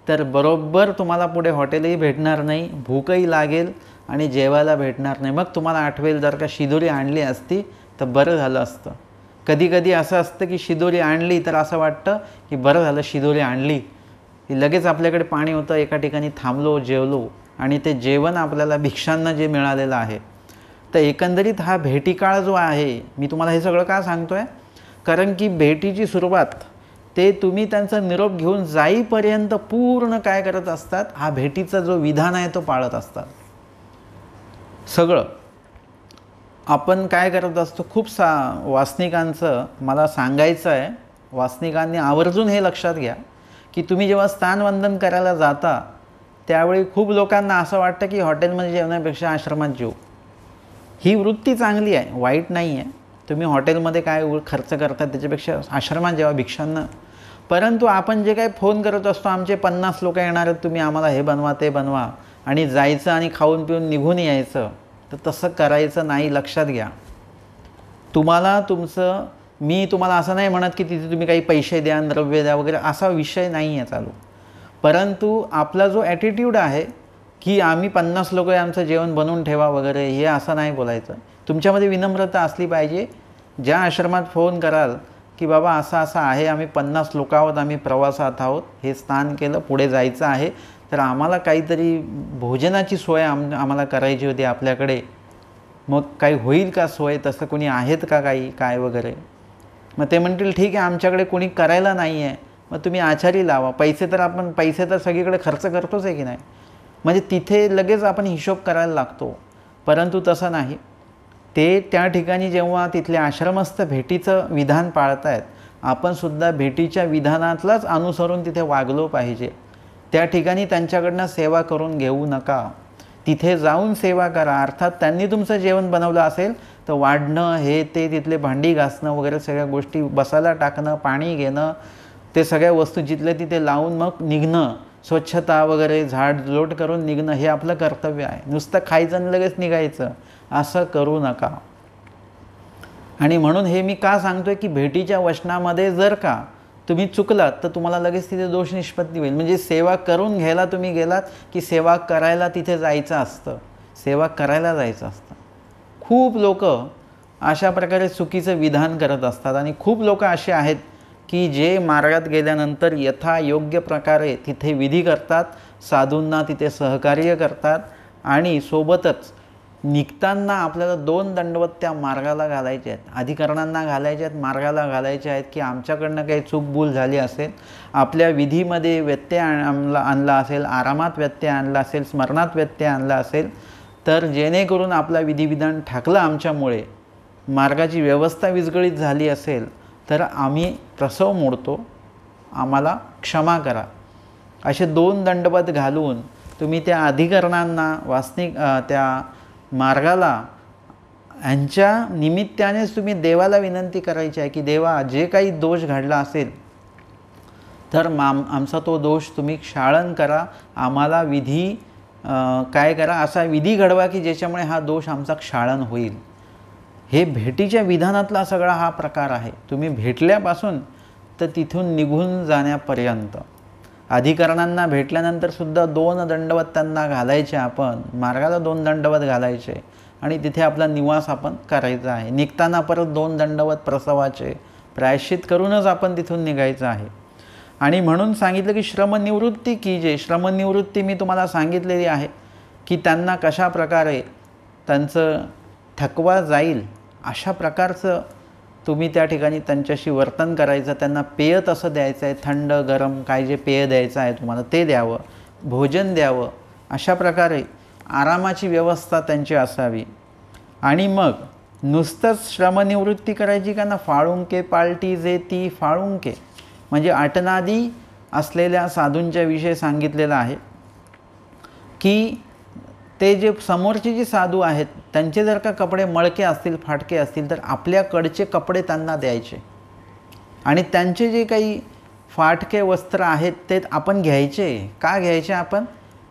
तर बरोबर तुम्हाला पुढे हॉटेलही भेटणार नाही, भूकही लागेल आणि जेवायला भेटणार नाही. मग तुम्हाला आठवेल जर का शिदोरी आणली असती तर बरं झालं असतं. कधी कधी असं असतं की शिदोरी आणली तर असं वाटतं की बरं झालं शिदोरी आणली, की लगेच आपल्याकडे पाणी होतं, एका ठिकाणी थांबलो, जेवलो आणि ते जेवण आपल्याला भिक्षांना जे मिळालेलं आहे. तर एकंदरीत हा भेटीकाळ जो आहे, मी तुम्हाला हे सगळं का सांगतो आहे, कारण की भेटीची सुरुवात ते तुम्ही त्यांचा निरोप घेऊन जाईपर्यंत पूर्ण काय करत असतात, हा भेटीचा जो विधान आहे तो पाळत असतात. सगळं आपण काय करत असतो, खूप वासनिकांचं मला सांगायचं आहे, वासनिकांनी आवर्जून हे लक्षात घ्या की तुम्ही जेव्हा स्थानवंदन करायला जाता त्यावेळी खूप लोकांना असं वाटतं की हॉटेलमध्ये जेवण्यापेक्षा आश्रमात जेवू. ही वृत्ती चांगली आहे, वाईट नाही आहे. तुम्ही हॉटेलमध्ये काय खर्च करता त्याच्यापेक्षा आश्रमात जेव्हा भिक्षांना. परंतु आपण जे काही फोन करत असतो, आमचे 50 लोक येणार आहेत, तुम्ही आम्हाला हे बनवा ते बनवा, आणि जायचं आणि खाऊन पिऊन निघून यायचं, तर तसं करायचं नाही. लक्षात घ्या, तुम्हाला तुमचं, मी तुम्हाला असं नाही म्हणत की तिथे तुम्ही काही पैसे द्या, द्रव्य द्या वगैरे, असा विषय नाही आहे चालू. परंतु आपला जो ॲटिट्यूड आहे की आम्ही 50 लोक आहे, आमचं जेवण बनवून ठेवा वगैरे, हे असं नाही बोलायचं. तुमच्यामध्ये विनम्रता असली पाहिजे. ज्या आश्रमात फोन कराल की बाबा असं असं आहे, आम्ही 50 लोक आहोत, आम्ही प्रवासात आहोत, हे स्नान केलं, पुढे जायचं आहे, तर आम्हाला काहीतरी भोजनाची सोय आम्हाला करायची होती आपल्याकडे, मग काही होईल का सोय, तसं कोणी आहेत का काही काय वगैरे. मग ते म्हणतील ठीक आहे, आमच्याकडे कोणी करायला नाही आहे, मग तुम्ही आचारी लावा. पैसे तर सगळीकडे खर्च करतोच आहे की नाही, म्हणजे तिथे लगेच आपण हिशोब करायला लागतो. परंतु तसं नाही. ते त्या ठिकाणी जेव्हा तिथले आश्रमस्थ भेटीचं विधान पाळतायत, आपणसुद्धा भेटीच्या विधानातलाच अनुसरून तिथे वागलो पाहिजे. त्या ठिकाणी त्यांच्याकडनं सेवा करून घेऊ नका. तिथे जाऊन सेवा करा. अर्थात त्यांनी तुमचं जेवण बनवलं असेल तर वाढणं, हे ते तिथले भांडी घासणं वगैरे सगळ्या गोष्टी, बसायला टाकणं, पाणी घेणं, ते सगळ्या वस्तू जिथल्या तिथे लावून मग निघणं, स्वच्छता वगैरे झाडलोट करून निघणं, हे आपलं कर्तव्य आहे. नुसतं खायचं आणि लगेच निघायचं असं करू नका. आणि म्हणून हे मी का सांगतोय की भेटीच्या वचनामध्ये जर का तुम्ही चुकलात तर तुम्हाला लगेच तिथे दोष निष्पत्ती होईल. म्हणजे सेवा करून घ्यायला तुम्ही गेलात की सेवा करायला तिथे जायचं असतं, सेवा करायला जायचं असतं. खूप लोक अशा प्रकारे चुकीचं विधान करत असतात आणि खूप लोक असे आहेत की जे मार्गात गेल्यानंतर यथायोग्य प्रकारे तिथे विधी करतात, साधूंना तिथे सहकार्य करतात आणि सोबतच निघताना आपल्याला 2 दंडवत त्या मार्गाला घालायचे आहेत, अधिकरणांना घालायचे आहेत, मार्गाला घालायचे आहेत की आमच्याकडनं काही चूकभूल झाली असेल, आपल्या विधीमध्ये व्यत्यय आणला असेल, आरामात व्यत्यय आणला असेल, स्मरणात व्यत्यय आणला असेल, तर जेणेकरून आपला विधिविधान ठाकलं, आमच्यामुळे मार्गाची व्यवस्था विस्कळीत झाली असेल तर आम्ही प्रसव मोडतो, आम्हाला क्षमा करा. असे 2 दंडवत घालून तुम्ही त्या अधिकरणांना, वासनिक त्या मार्गाला, यांच्या निमित्तानेच तुम्ही देवाला विनंती करायची आहे की देवा, जे काही दोष घडला असेल तर आमचा तो दोष तुम्ही क्षाळन करा, आम्हाला विधी काय करा, असा विधी घडवा की ज्याच्यामुळे हा दोष आमचा क्षाळन होईल. हे भेटीच्या विधानातला सगळा हा प्रकार आहे. तुम्ही भेटल्यापासून तर तिथून निघून जाण्यापर्यंत. अधिकरणांना भेटल्यानंतर सुद्धा 2 दंडवत त्यांना घालायचे, आपण मार्गाला 2 दंडवत घालायचे आणि तिथे आपला निवास आपण करायचा आहे. निघताना परत 2 दंडवत प्रसवाचे प्रायश्चित करूनच आपण तिथून निघायचं आहे. आणि म्हणून सांगितलं की श्रमनिवृत्ती कीजे. श्रमनिवृत्ती मी तुम्हाला सांगितलेली आहे की त्यांना कशा प्रकारे त्यांचं थकवा जाईल अशा प्रकारचं तुम्ही त्या ठिकाणी त्यांच्याशी वर्तन करायचं. त्यांना पेय तसं द्यायचं आहे, थंड गरम काय जे पेय द्यायचं आहे तुम्हाला ते द्यावं, भोजन द्यावं, अशा प्रकारे आरामाची व्यवस्था त्यांची असावी. आणि मग नुसतंच श्रमनिवृत्ती करायची का ना, फाळुंके पालटी जे ती फाळुंके, म्हणजे आटनादी असलेल्या साधूंच्या विषयी सांगितलेलं आहे की ते जे समोरचे जे साधू आहेत त्यांचे जर का कपडे मळके असतील, फाटके असतील, तर आपल्याकडचे कपडे त्यांना द्यायचे आणि त्यांचे जे काही फाटके वस्त्र आहेत ते आपण घ्यायचे. का घ्यायचे आपण?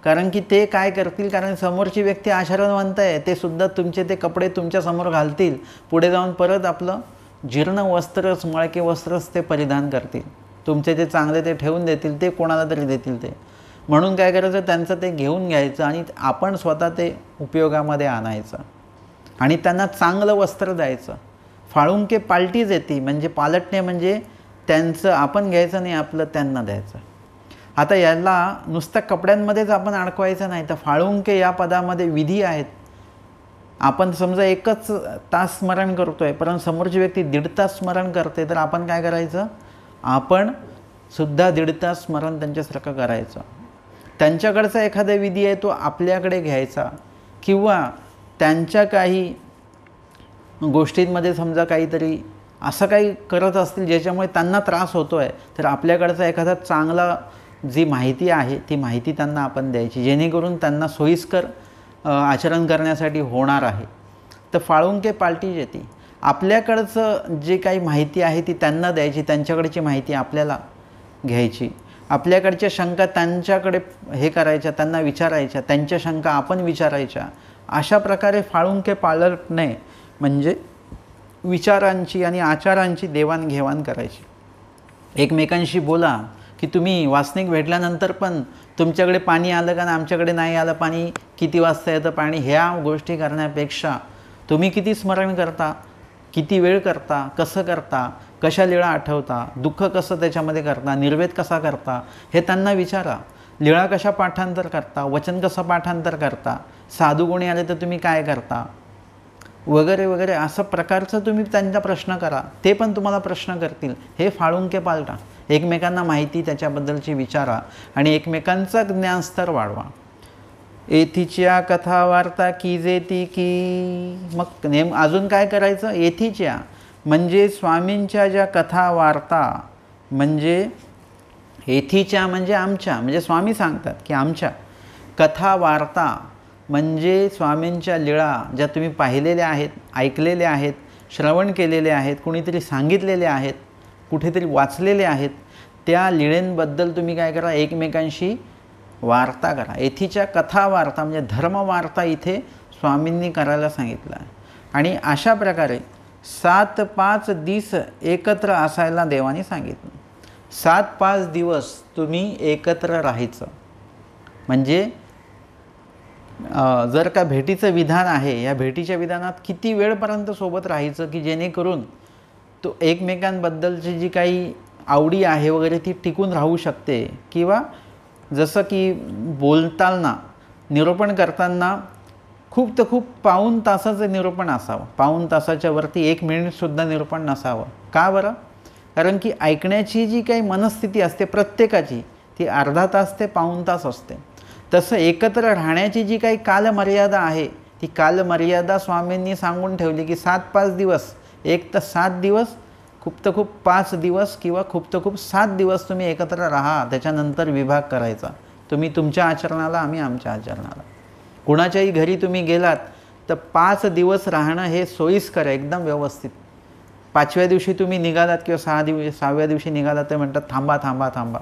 कारण की ते काय करतील, कारण समोरची व्यक्ती आचरणवंत आहे, ते सुद्धा तुमचे ते कपडे तुमच्यासमोर घालतील, पुढे जाऊन परत आपलं जीर्ण वस्त्रच, मळके वस्त्रच ते परिधान करतील. तुमचे ते चांगले ते ठेवून देतील, ते कोणाला तरी देतील. ते म्हणून काय करायचं, त्यांचं ते घेऊन घ्यायचं आणि आपण स्वतः ते उपयोगामध्ये आणायचं आणि त्यांना चांगलं वस्त्र द्यायचं. फाळुंके पालटीच येते, म्हणजे पालटणे म्हणजे त्यांचं आपण घ्यायचं नाही, आपलं त्यांना द्यायचं. आता याला नुसत्या कपड्यांमध्येच आपण अडकवायचं नाही, तर फाळुंके या पदामध्ये विधी आहेत. आपण समजा 1च तास स्मरण करतो आहे, परंतु समोरची व्यक्ती 1.5 तास स्मरण करते, तर आपण काय करायचं, आपण सुद्धा 1.5 तास स्मरण त्यांच्यासारखं करायचं. त्यांच्याकडचा एखादा विधी आहे तो आपल्याकडे घ्यायचा, किंवा त्यांच्या काही गोष्टींमध्ये समजा काहीतरी असं काही करत असतील ज्याच्यामुळे त्यांना त्रास होतो आहे, तर आपल्याकडचा एखादा चांगला जी माहिती आहे ती माहिती त्यांना आपण द्यायची, जेणेकरून त्यांना सोयीस्कर आचरण करण्यासाठी होणार आहे. तर फाळुंके पालटी येते. आपल्याकडचं जे काही माहिती आहे ती त्यांना द्यायची, त्यांच्याकडची माहिती आपल्याला घ्यायची. आपल्याकडच्या शंका त्यांच्याकडे हे करायच्या, त्यांना विचारायच्या, त्यांच्या शंका आपण विचारायच्या. अशा प्रकारे फाळुंके पालटणे म्हणजे विचारांची आणि आचारांची देवाणघेवाण करायची. एकमेकांशी बोला की तुम्ही वासनिक भेटल्यानंतर पण तुमच्याकडे पाणी आलं का, आमच्याकडे नाही आलं पाणी, किती वाजता येतं पाणी, ह्या गोष्टी करण्यापेक्षा तुम्ही किती स्मरण करता, किती वेळ करता, कसं करता, कशा लीळा आठवता, दुःख कसं त्याच्यामध्ये करता, निर्वेद कसा करता, हे त्यांना विचारा. लीळा कशा पाठांतर करता, वचन कसं पाठांतर करता, साधू कोणी आले तर तुम्ही काय करता, वगैरे वगैरे असं प्रकारचं तुम्ही त्यांचा प्रश्न करा, ते पण तुम्हाला प्रश्न करतील. हे फाळुंके पालटा. एकमेकांना माहिती त्याच्याबद्दलची विचारा आणि एकमेकांचा ज्ञानस्तर वाढवा. येथीच्या कथा वार्ता कीजेती की, मग अजून काय करायचं, येथीच्या म्हणजे स्वामींच्या ज्या कथा वार्ता, म्हणजे येथीच्या म्हणजे आमच्या, म्हणजे स्वामी सांगतात की आमच्या कथा वार्ता म्हणजे स्वामींच्या लीळा ज्या तुम्ही पाहिलेल्या आहेत, ऐकलेल्या आहेत, श्रवण केलेले आहेत, कुणीतरी सांगितलेले आहेत, कुठेतरी वाचलेले आहेत, त्या लीळेंबद्दल तुम्ही काय करा, एकमेकांशी वार्ता करा. येथीच्या कथा वार्ता म्हणजे धर्मवार्ता इथे स्वामींनी करायला सांगितलं आहे. आणि अशा प्रकारे 7-5 दिवस एकत्र असायला देवाने सांगितलं. 7-5 दिवस तुम्ही एकत्र राहायचं. म्हणजे जर का भेटीचं विधान आहे, या भेटीच्या विधानात किती वेळपर्यंत सोबत राहायचं की जेणेकरून तो एकमेकांबद्दलची जी काही आवडी आहे वगैरे ती टिकून राहू शकते. किंवा जसं की बोलताना, निरूपण करताना खूप तर खूप पाऊण तासाचं निरूपण असावं, पाऊण तासाच्या वरती 1 मिनिटसुद्धा निरूपण नसावं. का बरं? कारण की ऐकण्याची जी काही मनस्थिती असते प्रत्येकाची ती अर्धा तास ते पाऊण तास असते. तसं एकत्र राहण्याची जी काही कालमर्यादा आहे ती कालमर्यादा स्वामींनी सांगून ठेवली की 7-5 दिवस, 1 तर 7 दिवस, खूप तर खूप 5 दिवस किंवा खूप तर खूप 7 दिवस तुम्ही एकत्र राहा. त्याच्यानंतर विभाग करायचा, तुम्ही तुमच्या आचरणाला, आम्ही आमच्या आचरणाला. कुणाच्याही घरी तुम्ही गेलात तर 5 दिवस राहणं हे सोयीस्कर आहे, एकदम व्यवस्थित. 5व्या दिवशी तुम्ही निघालात किंवा 6व्या दिवशी निघालात तर म्हणतात थांबा थांबा थांबा.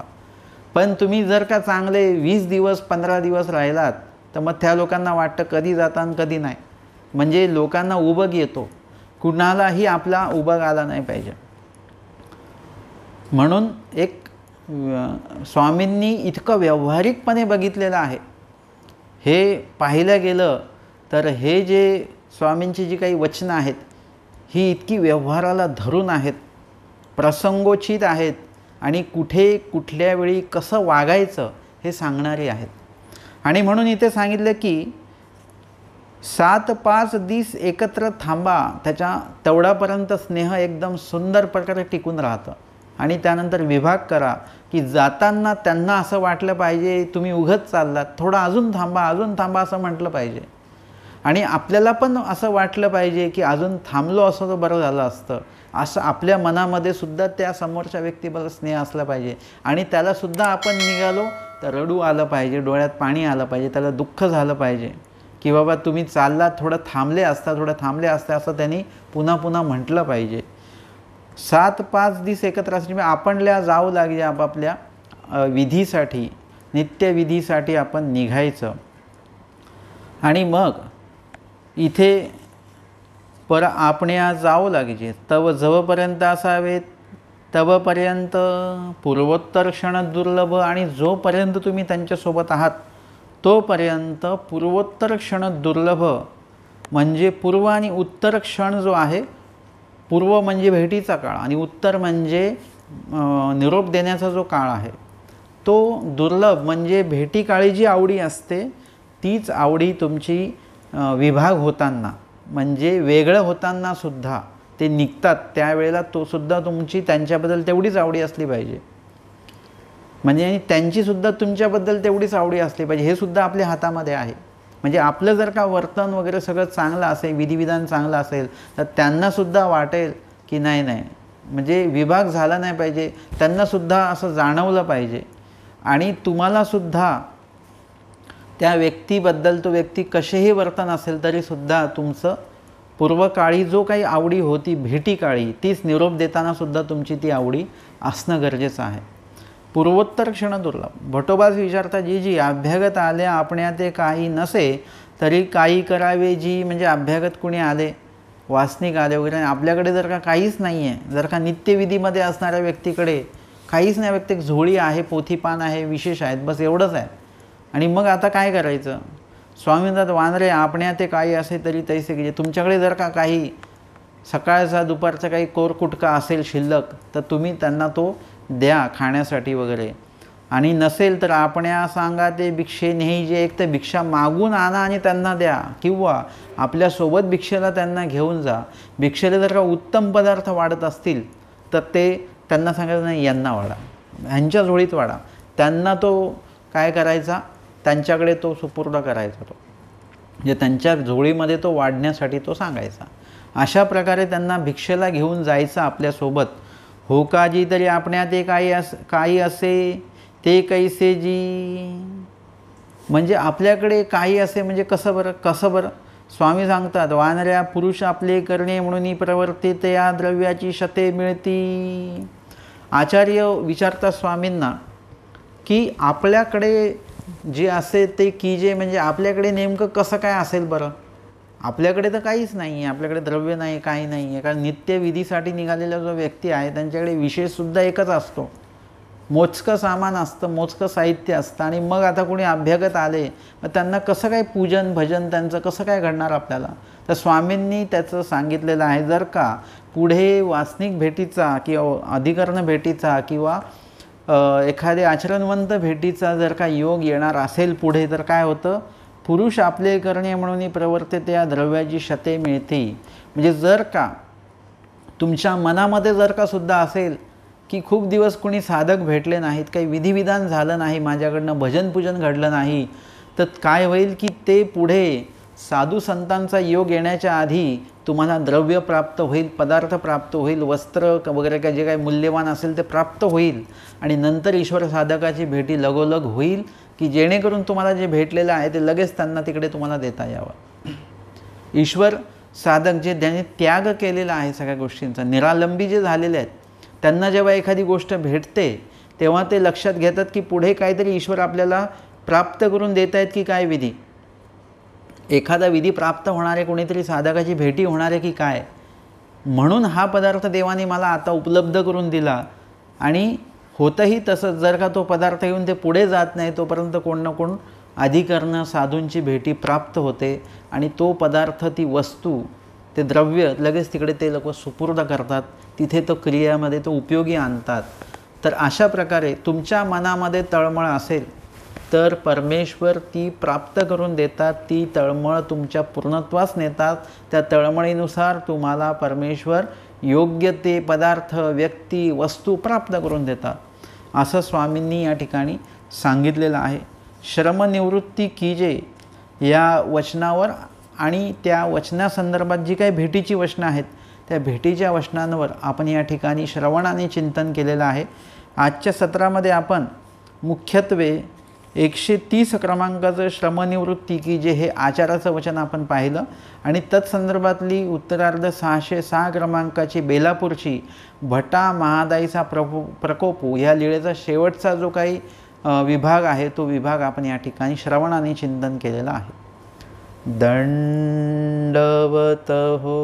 पण तुम्ही जर का चांगले 20 दिवस 15 दिवस राहिलात तर मग त्या लोकांना वाटतं कधी जाता आणि कधी नाही. म्हणजे लोकांना उबग येतो, कुणालाही आपला उबग आला नाही पाहिजे. म्हणून एक स्वामींनी इतकं व्यावहारिकपणे बघितलेलं आहे. हे पाहिलं गेलं तर हे जे स्वामींची जी काही वचनं आहेत ही इतकी व्यवहाराला धरून आहेत, प्रसंगोचित आहेत आणि कुठे कुठल्या वेळी कसं वागायचं हे सांगणारी आहेत. आणि म्हणून इथे सांगितलं की 7-5 दिवस एकत्र थांबा, त्याच्या तेवढापर्यंत स्नेह एकदम सुंदर प्रकारे टिकून राहतं. आणि त्यानंतर विभाग करा की जाताना त्यांना असं वाटलं पाहिजे तुम्ही उघत चाललात, थोडं अजून थांबा अजून थांबा असं म्हटलं पाहिजे. आणि आपल्याला पण असं वाटलं पाहिजे की अजून थांबलो असं तर बरं झालं असतं, असं आपल्या मनामध्ये सुद्धा त्या समोरच्या व्यक्तीबद्दल स्नेह असला पाहिजे. आणि त्यालासुद्धा आपण निघालो तर रडू आलं पाहिजे, डोळ्यात पाणी आलं पाहिजे, त्याला दुःख झालं पाहिजे. की बाबा तुम्ही चाललात, थोडं थांबले असता असं त्यांनी पुन्हा पुन्हा म्हटलं पाहिजे. 7-5 दिवस एकत्र असणे आपणल्या जाऊ लागले आपापल्या विधीसाठी, नित्यविधीसाठी आपण निघायचं. आणि मग इथे आपण्या जाऊ लागायचे. तव जवपर्यंत असावेत तवपर्यंत पूर्वोत्तर क्षण दुर्लभ. आणि जोपर्यंत तुम्ही त्यांच्यासोबत आहात तोपर्यंत पूर्वोत्तर क्षण दुर्लभ. म्हणजे पूर्व आणि उत्तर क्षण जो आहे, पूर्व म्हणजे भेटीचा काळ आणि उत्तर म्हणजे निरोप देण्याचा जो काळ आहे तो दुर्लभ. म्हणजे भेटीकाळी जी आवडी असते तीच आवडी तुमची विभाग होताना, म्हणजे वेगळं होताना सुद्धा ते निघतात त्यावेळेला तो सुद्धा तुमची त्यांच्याबद्दल तेवढीच आवडी असली पाहिजे. म्हणजे त्यांचीसुद्धा तुमच्याबद्दल तेवढीच आवडी असली पाहिजे. हे सुद्धा आपल्या हातामध्ये आहे. म्हणजे आपलं जर का वर्तन वगैरे सगळं चांगलं असेल, विधिविधान चांगलं असेल, तर त्यांनासुद्धा वाटेल की नाही म्हणजे विभाग झाला नाही पाहिजे, त्यांनासुद्धा असं जाणवलं पाहिजे. आणि तुम्हालासुद्धा त्या व्यक्तीबद्दल, तो व्यक्ती कसेही वर्तन असेल तरीसुद्धा तुमचं पूर्वकाळी जो काही आवडी होती भेटीकाळी, तीच निरोप देतानासुद्धा तुमची ती आवडी असणं गरजेचं आहे. पूर्वोत्तर क्षण दुर्लभ. भटोबास विचारता जी अभ्यागत आल्या आपण्या ते काही नसे तरी काही करावे जी. म्हणजे अभ्यागत कुणी आले, वासनिक आले वगैरे, आपल्याकडे जर का काहीच नाही आहे, जर का नित्यविधीमध्ये असणाऱ्या व्यक्तीकडे काहीच नाही, व्यक्ती झोळी आहे, पोथीपान आहे, विशेष आहेत, बस एवढंच आहे. आणि मग आता काय करायचं? स्वामी म्हणतात वानरे आपण्या ते काही असे तरी तैसे की. तुमच्याकडे जर का काही सकाळचा दुपारचा काही कोरकुटका असेल शिल्लक तर तुम्ही त्यांना तो द्या खाण्यासाठी वगैरे. आणि नसेल तर आपण्या सांगा ते भिक्षे नेही जे. एक तर भिक्षा मागून आणा आणि त्यांना द्या, किंवा आपल्यासोबत भिक्षेला त्यांना घेऊन जा. भिक्षेला जर का उत्तम पदार्थ वाढत असतील तर ते त्यांना सांगायचं नाही यांना वाढा, ह्यांच्या झोळीत वाढा. त्यांना तो काय करायचा, त्यांच्याकडे तो सुपूर्द करायचा, तो म्हणजे त्यांच्या झोळीमध्ये तो वाढण्यासाठी तो सांगायचा. अशा प्रकारे त्यांना भिक्षेला घेऊन जायचं आपल्यासोबत. हो का जी तरी आपण्या ते काही असे ते कैसे जी. म्हणजे आपल्याकडे काही असे म्हणजे कसं बरं. स्वामी सांगतात वानऱ्या पुरुष आपले करणे म्हणून प्रवर्तित या द्रव्याची शते मिळती. आचार्य विचारतात स्वामींना की आपल्याकडे जे असे ते की जे, म्हणजे आपल्याकडे नेमकं कसं काय असेल बरं. आपल्याकडे तर काहीच नाही आहे, आपल्याकडे द्रव्य नाही, काही नाही आहे. कारण नित्यविधीसाठी निघालेला जो व्यक्ती आहे त्यांच्याकडे विशेषसुद्धा एकच असतो, मोजकं सामान असतं, मोजकं साहित्य असतं. आणि मग आता कोणी अभ्यागत आले मग त्यांना कसं काय पूजन भजन त्यांचं कसं काय घडणार आपल्याला. तर स्वामींनी त्याचं सांगितलेलं आहे, जर का पुढे वासनिक भेटीचा किंवा अधिकरण भेटीचा किंवा एखाद्या आचरणवंत भेटीचा जर का योग येणार असेल पुढे, तर काय होतं, पुरुष आपले करणे म्हणून प्रवर्तित या द्रव्याची शते मिळते. म्हणजे जर का तुमच्या मनामध्ये जर का सुद्धा असेल की खूप दिवस कोणी साधक भेटले नाहीत, काही विधिविधान झालं नाही, माझ्याकडनं भजन पूजन घडलं नाही, तर काय होईल की ते पुढे साधू संतांचा योग येण्याच्या आधी तुम्हाला द्रव्य प्राप्त होईल, पदार्थ प्राप्त होईल, वस्त्र वगैरे काय जे काही मूल्यवान असेल ते प्राप्त होईल. आणि नंतर ईश्वर साधकाची भेटी लगोलग होईल की जेणेकरून तुम्हाला जे भेटलेलं आहे ते लगेच त्यांना तिकडे तुम्हाला देता यावं. ईश्वर साधक जे ज्यांनी त्याग केलेला आहे सगळ्या गोष्टींचा, निरालंबी जे झालेले आहेत, त्यांना जेव्हा एखादी गोष्ट भेटते तेव्हा ते लक्षात घेतात की पुढे काहीतरी ईश्वर आपल्याला प्राप्त करून देत आहेत की काय. विधी एखादा विधी प्राप्त होणारे कोणीतरी साधकाची भेटी होणारे की काय, म्हणून हा पदार्थ देवाने मला आता उपलब्ध करून दिला. आणि होतंही तसंच, जर का तो पदार्थ येऊन ते पुढे जात नाही तोपर्यंत कोण ना कोण अधिकरण साधूंची भेटी प्राप्त होते आणि तो पदार्थ, ती वस्तू, ते द्रव्य लगेच तिकडे ते लोक सुपूर्द करतात, तिथे तो क्रियामध्ये तो उपयोगी आणतात. तर अशा प्रकारे तुमच्या मनामध्ये तळमळ असेल तर परमेश्वर ती प्राप्त करून देतात. ती तळमळ तुमच्या पूर्णत्वास नेतात. त्या तळमळीनुसार तुम्हाला परमेश्वर योग्य ते पदार्थ, व्यक्ती, वस्तू प्राप्त करून देतात, असं स्वामींनी या ठिकाणी सांगितलेलं आहे. श्रमनिवृत्ती कीजे या वचनावर आणि त्या वचनासंदर्भात जी काही भेटीची वचनं आहेत त्या भेटीच्या वचनांवर आपण या ठिकाणी श्रवण आणि चिंतन केलेलं आहे. आजच्या सत्रामध्ये आपण मुख्यत्वे 130 क्रमांकाचं श्रमनिवृत्ती की जे हे आचाराचं वचन आपण पाहिलं आणि तत्संदर्भातली उत्तरार्ध 606 क्रमांकाची बेलापूरची भटा महादाईचा प्रकोपू ह्या लीळेचा शेवटचा जो काही विभाग आहे तो विभाग आपण या ठिकाणी श्रवण आणि चिंतन केलेला आहे. दंडवत हो.